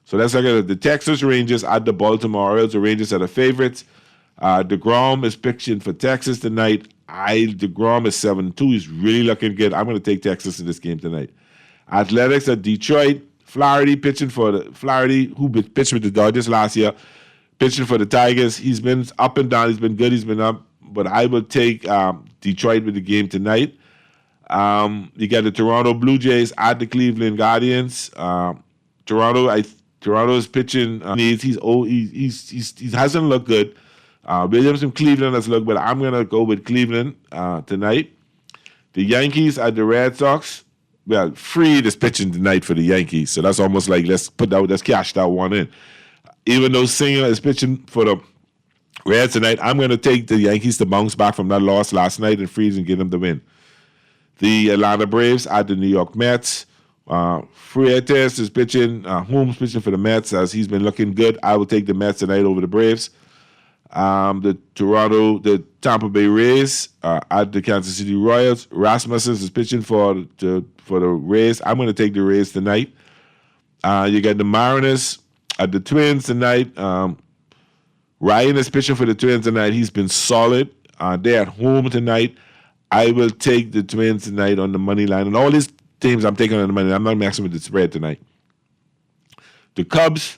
So let's look at the Texas Rangers at the Baltimore Orioles. The Rangers are the favorites. DeGrom is pitching for Texas tonight. DeGrom is 7-2. He's really looking good. I'm going to take Texas in this game tonight. Athletics at Detroit. Flaherty pitching for Flaherty, who pitched with the Dodgers last year, pitching for the Tigers. He's been up and down. He's been good. He's been up. But I will take Detroit with the game tonight. You got the Toronto Blue Jays at the Cleveland Guardians. Toronto is pitching needs. He hasn't looked good. Williams from Cleveland has looked, but I'm gonna go with Cleveland tonight. The Yankees at the Red Sox. Well, Fried is pitching tonight for the Yankees, so that's almost like let's cash that one in. Even though Singer is pitching for the Reds tonight, I'm gonna take the Yankees to bounce back from that loss last night and Fried and get them the win. The Atlanta Braves at the New York Mets. Freitas is pitching. Holmes pitching for the Mets as he's been looking good. I will take the Mets tonight over the Braves. The Tampa Bay Rays at the Kansas City Royals. Rasmussen is pitching for the Rays. I'm going to take the Rays tonight. You got the Mariners at the Twins tonight. Ryan is pitching for the Twins tonight. He's been solid. They're at home tonight. I will take the Twins tonight on the money line. And all these teams I'm taking on the money line. I'm not messing with the spread tonight. The Cubs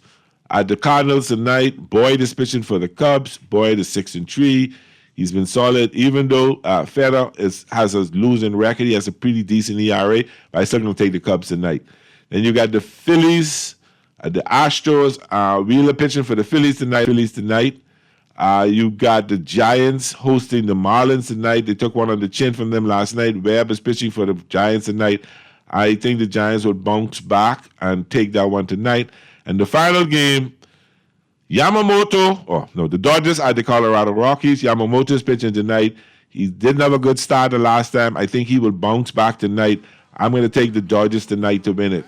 at the Cardinals tonight. Boyd is pitching for the Cubs. Boyd is 6-3. He's been solid. Even though Feder has a losing record, he has a pretty decent ERA. But I'm still going to take the Cubs tonight. Then you got the Phillies at the Astros. Wheeler pitching for the Phillies tonight. You got the Giants hosting the Marlins tonight. They took one on the chin from them last night. Webb is pitching for the Giants tonight. I think the Giants will bounce back and take that one tonight. And the final game, the Dodgers at the Colorado Rockies. Yamamoto is pitching tonight. He didn't have a good start the last time. I think he will bounce back tonight. I'm going to take the Dodgers tonight to win it.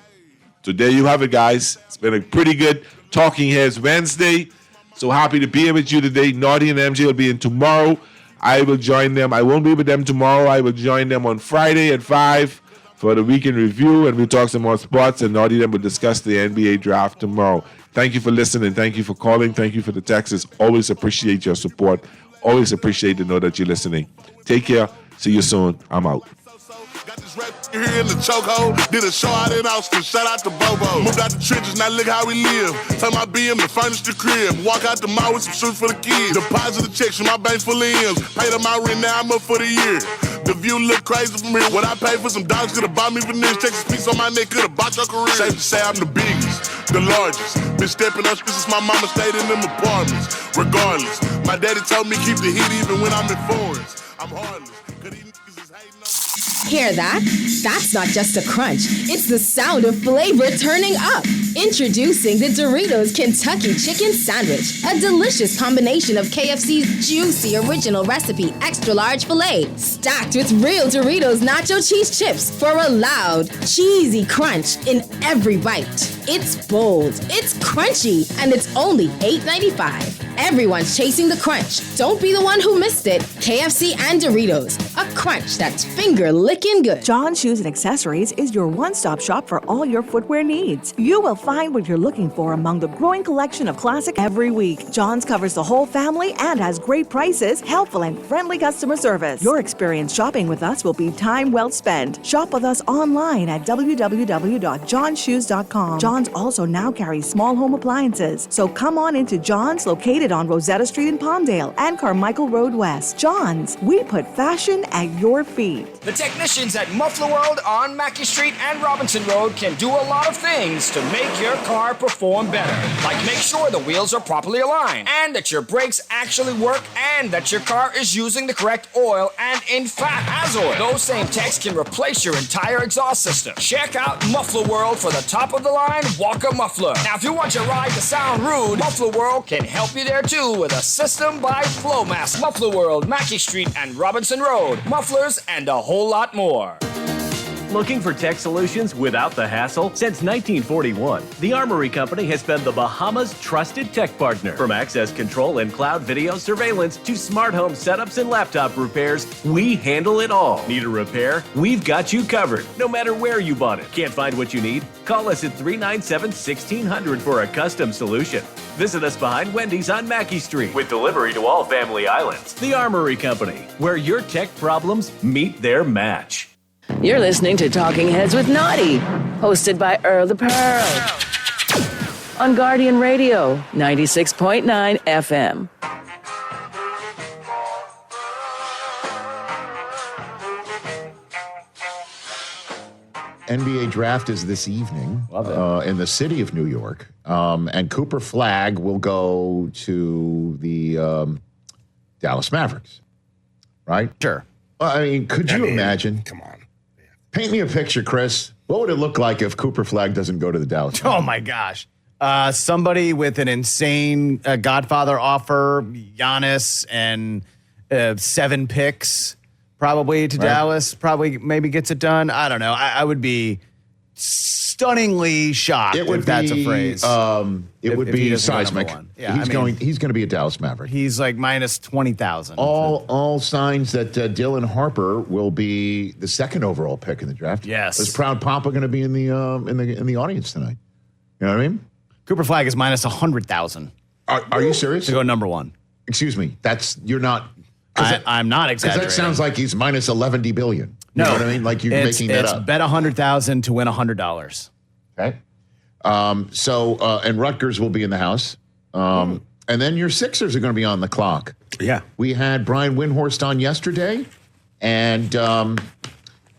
So there you have it, guys. It's been a pretty good Talking Heads Wednesday. So happy to be here with you today. Naughty and MJ will be in tomorrow. I will join them. I won't be with them tomorrow. I will join them on Friday at 5 for the weekend review, and we'll talk some more sports, and Naughty them will discuss the NBA draft tomorrow. Thank you for listening. Thank you for calling. Thank you for the texts. Always appreciate your support. Always appreciate to know that you're listening. Take care. See you soon. I'm out. Here in the chokehold, did a show out in Austin, shout out to Bobo. Moved out the trenches, now look how we live. Turn my BM to furnish the crib. Walk out the mall with some shoes for the kids. Deposit the checks from my bank full of M's. Paid up my rent, now I'm up for the year. The view look crazy from here. What I paid for some dogs could've bought me veneers. Texas piece on my neck could've bought your career. Safe to say I'm the biggest, the largest. Been stepping up since my mama stayed in them apartments. Regardless, my daddy told me keep the heat even when I'm in foreigns. I'm heartless. Hear that? That's not just a crunch. It's the sound of flavor turning up. Introducing the Doritos Kentucky Chicken Sandwich, a delicious combination of KFC's juicy original recipe extra large filet, stacked with real Doritos nacho cheese chips for a loud, cheesy crunch in every bite. It's bold, it's crunchy, and it's only $8.95. Everyone's chasing the crunch. Don't be the one who missed it. KFC and Doritos, a crunch that's finger-licking good. John Shoes and Accessories is your one-stop shop for all your footwear needs. You will find what you're looking for among the growing collection of classic every week. John's covers the whole family and has great prices, helpful and friendly customer service. Your experience shopping with us will be time well spent. Shop with us online at www.johnshoes.com. John's also now carries small home appliances, so come on into John's, located on Rosetta Street in Palmdale and Carmichael Road West. John's, we put fashion at your feet. The technicians at Muffler World on Mackey Street and Robinson Road can do a lot of things to make your car perform better. Like make sure the wheels are properly aligned, and that your brakes actually work, and that your car is using the correct oil and in fact has oil. Those same techs can replace your entire exhaust system. Check out Muffler World for the top of the line Walker muffler. Now if you want your ride to sound rude, Muffler World can help you there too with a system by Flowmaster. Muffler World, Mackey Street and Robinson Road. Mufflers and a whole lot more. Looking for tech solutions without the hassle? Since 1941, the Armory Company has been the Bahamas' trusted tech partner. From access control and cloud video surveillance to smart home setups and laptop repairs, we handle it all. Need a repair? We've got you covered, no matter where you bought it. Can't find what you need? Call us at 397-1600 for a custom solution. Visit us behind Wendy's on Mackey Street with delivery to all Family Islands. The Armory Company, where your tech problems meet their match. You're listening to Talking Heads with Naughty, hosted by Earl the Pearl. On Guardian Radio, 96.9 FM. NBA draft is this evening in the city of New York. And Cooper Flagg will go to the Dallas Mavericks, right? Sure. I mean, could you imagine? Come on. Paint me a picture, Chris. What would it look like if Cooper Flagg doesn't go to the Dallas Mavericks? Oh, my gosh. Somebody with an insane Godfather offer, Giannis, and 7 picks probably to Dallas, probably maybe gets it done. I don't know. I would be stunningly shocked if that's a phrase. It would be seismic. Yeah, he's going to be a Dallas Maverick. He's like minus 20,000. All signs that Dylan Harper will be the 2nd overall pick in the draft. Yes. Is Proud Papa going to be in the audience tonight? You know what I mean? Cooper Flagg is minus 100,000. Are you serious? To go number 1. Excuse me. You're not. I'm not exaggerating. That sounds like he's minus 11 billion. You know what I mean? Like you're making that up. It's bet 100,000 to win $100. Okay. And Rutgers will be in the house. And then your Sixers are going to be on the clock. Yeah. We had Brian Windhorst on yesterday, and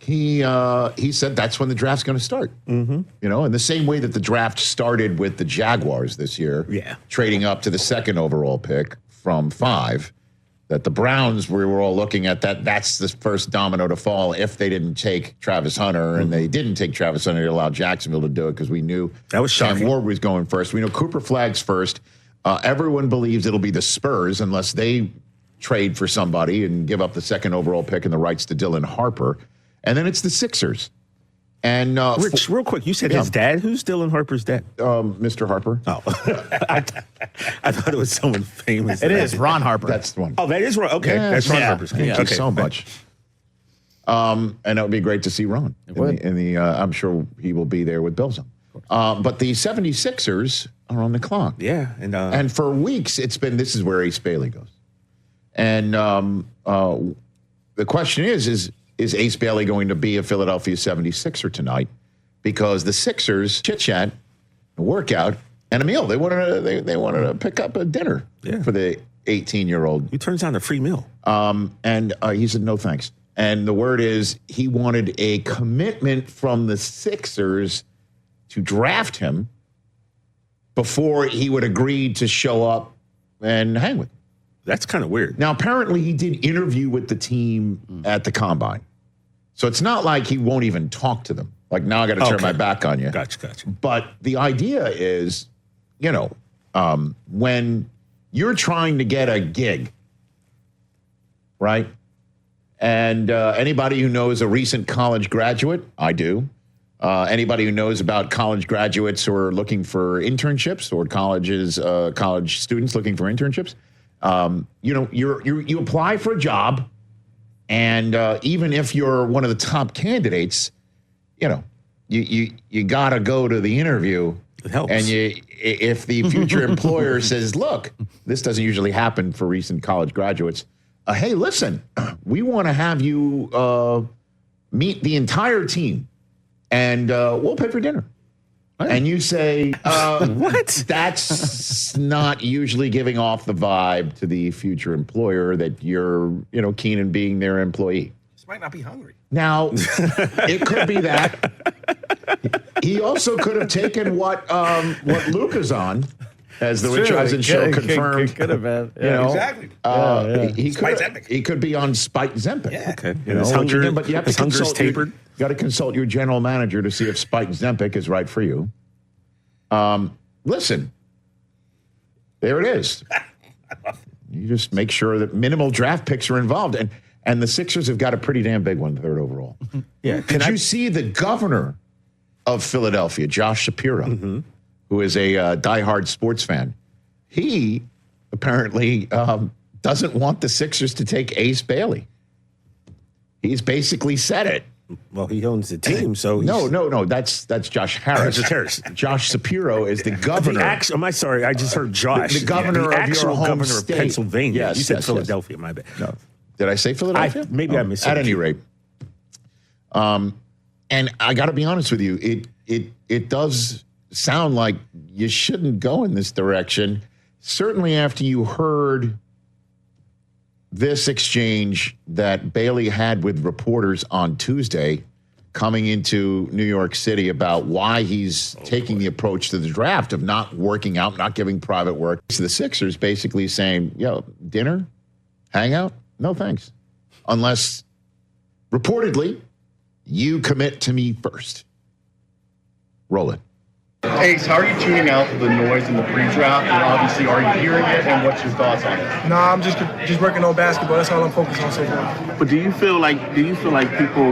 he said that's when the draft's going to start. Mm-hmm. You know, in the same way that the draft started with the Jaguars this year. Yeah. Trading up to the 2nd overall pick from 5. That the Browns, we were all looking at that's the first domino to fall if they didn't take Travis Hunter, and they didn't take Travis Hunter. They allowed Jacksonville to do it because we knew that was shocking. Sam Ward was going first. We know Cooper Flagg's first. Everyone believes it'll be the Spurs unless they trade for somebody and give up the 2nd overall pick and the rights to Dylan Harper. And then it's the Sixers. And Rich, real quick, you said his dad. Who's Dylan Harper's dad? Mr. Harper. Oh, I thought it was someone famous. It is Ron Harper. That's the one. Oh, that is Ron. Okay, that's Ron Harper's kid. Thank you so much. And it would be great to see Ron. I'm sure he will be there with Bills on. But the 76ers are on the clock. Yeah, and for weeks it's been. This is where Ace Bailey goes. And the question is Ace Bailey going to be a Philadelphia 76er tonight? Because the Sixers chit-chat, a workout, and a meal. They wanted to pick up a dinner for the 18-year-old. He turns down a free meal. And he said, no thanks. And the word is he wanted a commitment from the Sixers to draft him before he would agree to show up and hang with them. That's kind of weird. Now, apparently he did interview with the team at the Combine. So it's not like he won't even talk to them. Like, now I got to turn my back on you. Gotcha. But the idea is, when you're trying to get a gig, right? And anybody who knows a recent college graduate, I do. Anybody who knows about college graduates who are looking for internships or college students looking for internships, you apply for a job, and even if you're one of the top candidates, you gotta go to the interview. It helps. And if the future employer says, "Look, this doesn't usually happen for recent college graduates. Hey, listen, we want to have you meet the entire team, and we'll pay for dinner." And you say, what? That's not usually giving off the vibe to the future employer that you're, keen in being their employee. This might not be hungry. Now, it could be that. He also could have taken what Luca's on, as the Rich Eisen show confirmed. Could have been. Exactly. He could be on Spike Zempic. Yeah. Okay. His hunger, but you have to hunger's tapered. You got to consult your general manager to see if Spike Zempic is right for you. Listen, there it is. You just make sure that minimal draft picks are involved. And the Sixers have got a pretty damn big one, 3rd overall. Yeah. Did you see the governor of Philadelphia, Josh Shapiro, who is a diehard sports fan? He apparently doesn't want the Sixers to take Ace Bailey. He's basically said it. Well, he owns the team, so no. That's Josh Harris. Josh Shapiro is the governor. I'm sorry, I just heard Josh. The governor of actual your home governor state. of Pennsylvania. Yes, you said yes, Philadelphia. My bad. No, did I say Philadelphia? I missed it. At any rate, and I got to be honest with you, it does sound like you shouldn't go in this direction. Certainly, after you heard this exchange that Bailey had with reporters on Tuesday coming into New York City about why he's taking the approach to the draft of not working out, not giving private work. So the Sixers basically saying, dinner, hangout, no thanks. Unless, reportedly, you commit to me first. Roll it. Ace, how are you tuning out the noise in the pre-draft? And obviously, are you hearing it? And what's your thoughts on it? Nah, I'm just working on basketball. That's all I'm focused on so far. But do you feel like people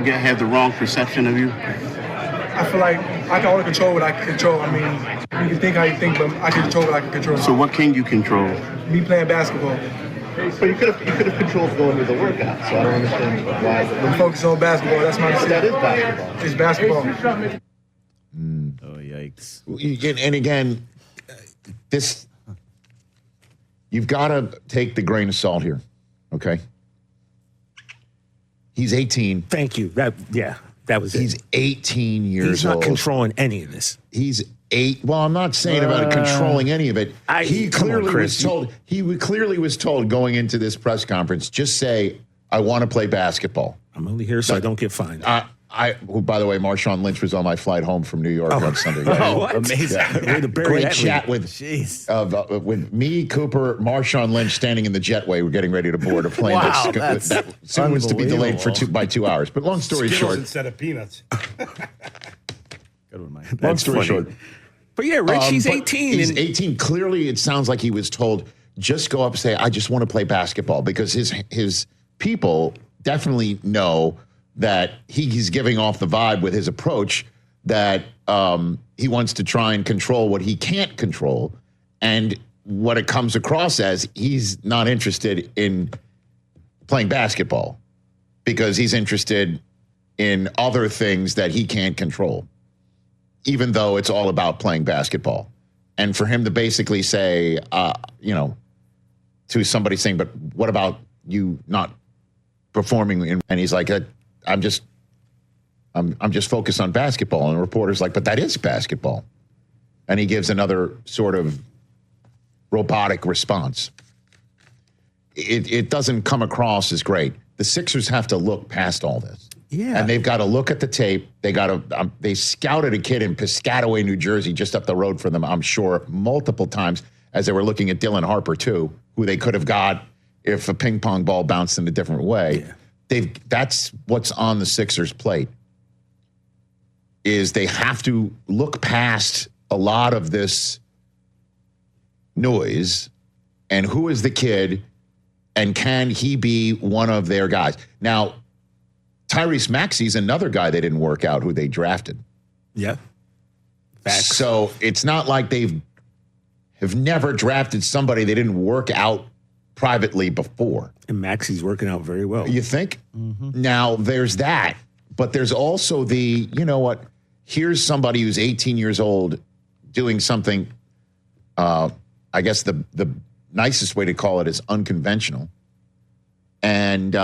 have the wrong perception of you? I feel like I can only control what I can control. I mean, you can think how you think, but I can control what I can control. So what can you control? Me playing basketball. But you could have controlled going to the workout. So I don't understand why. I'm focused on basketball. That's my decision. That is basketball. It's basketball. Oh, yikes. And again, you've got to take the grain of salt here, okay? He's 18. Thank you. That was it. He's 18 years old. He's not controlling any of this. He's 8. Well, I'm not saying about controlling any of it. He clearly was told going into this press conference, just say, I want to play basketball. I'm only here so I don't get fined. By the way, Marshawn Lynch was on my flight home from New York on Sunday. Amazing. Great chat with me, Cooper, Marshawn Lynch standing in the jetway. We're getting ready to board a plane that soon was to be delayed by 2 hours. But long story short. Instead of peanuts. Good one, Mike. Long story short. But yeah, Rich, he's 18. He's 18. Clearly, it sounds like he was told, just go up and say, I just want to play basketball. Because his people definitely know that he's giving off the vibe with his approach that he wants to try and control what he can't control. And what it comes across as, he's not interested in playing basketball because he's interested in other things that he can't control, even though it's all about playing basketball. And for him to basically say, to somebody saying, but what about you not performing? And he's like, I'm just focused on basketball. And the reporter's like, but that is basketball. And he gives another sort of robotic response. It doesn't come across as great. The Sixers have to look past all this. Yeah. And they've got to look at the tape. They scouted a kid in Piscataway, New Jersey, just up the road from them, I'm sure, multiple times as they were looking at Dylan Harper, too, who they could have got if a ping pong ball bounced in a different way. Yeah. That's what's on the Sixers' plate, is they have to look past a lot of this noise and who is the kid and can he be one of their guys. Now, Tyrese Maxey's another guy they didn't work out who they drafted. Yeah. Facts. So it's not like have never drafted somebody they didn't work out privately before. And Maxey's working out very well. You think? Mm-hmm. Now, there's that. But there's also here's somebody who's 18 years old doing something, I guess the nicest way to call it is unconventional. And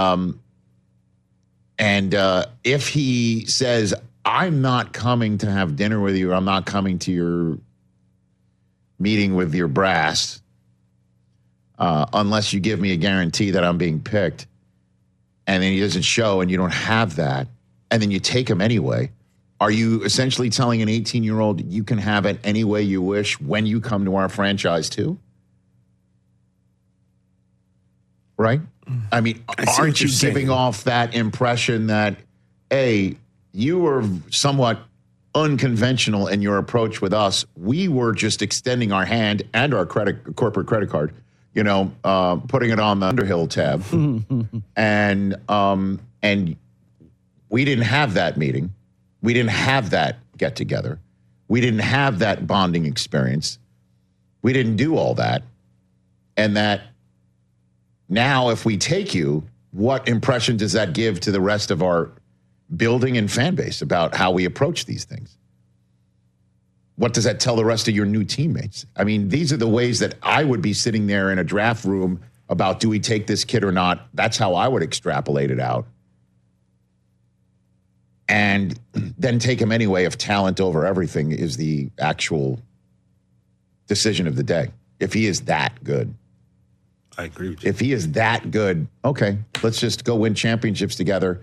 if he says, I'm not coming to have dinner with you, or I'm not coming to your meeting with your brass, unless you give me a guarantee that I'm being picked, and then he doesn't show and you don't have that, and then you take him anyway, are you essentially telling an 18-year-old you can have it any way you wish when you come to our franchise too? Right? I mean, aren't you giving off that impression that, A, you were somewhat unconventional in your approach with us. We were just extending our hand and our corporate credit card putting it on the Underhill tab. And we didn't have that meeting. We didn't have that get together. We didn't have that bonding experience. We didn't do all that. And that now, if we take you, what impression does that give to the rest of our building and fan base about how we approach these things? What does that tell the rest of your new teammates? I mean, these are the ways that I would be sitting there in a draft room about, do we take this kid or not? That's how I would extrapolate it out. And then take him anyway if talent over everything is the actual decision of the day. If he is that good. I agree with you. If he is that good, okay, let's just go win championships together.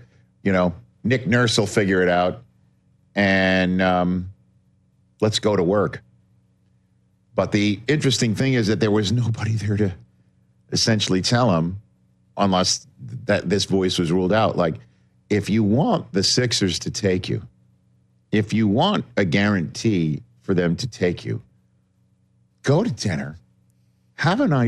Nick Nurse will figure it out. And let's go to work. But the interesting thing is that there was nobody there to essentially tell him, unless that this voice was ruled out. Like, if you want the Sixers to take you, if you want a guarantee for them to take you, go to dinner, have a nice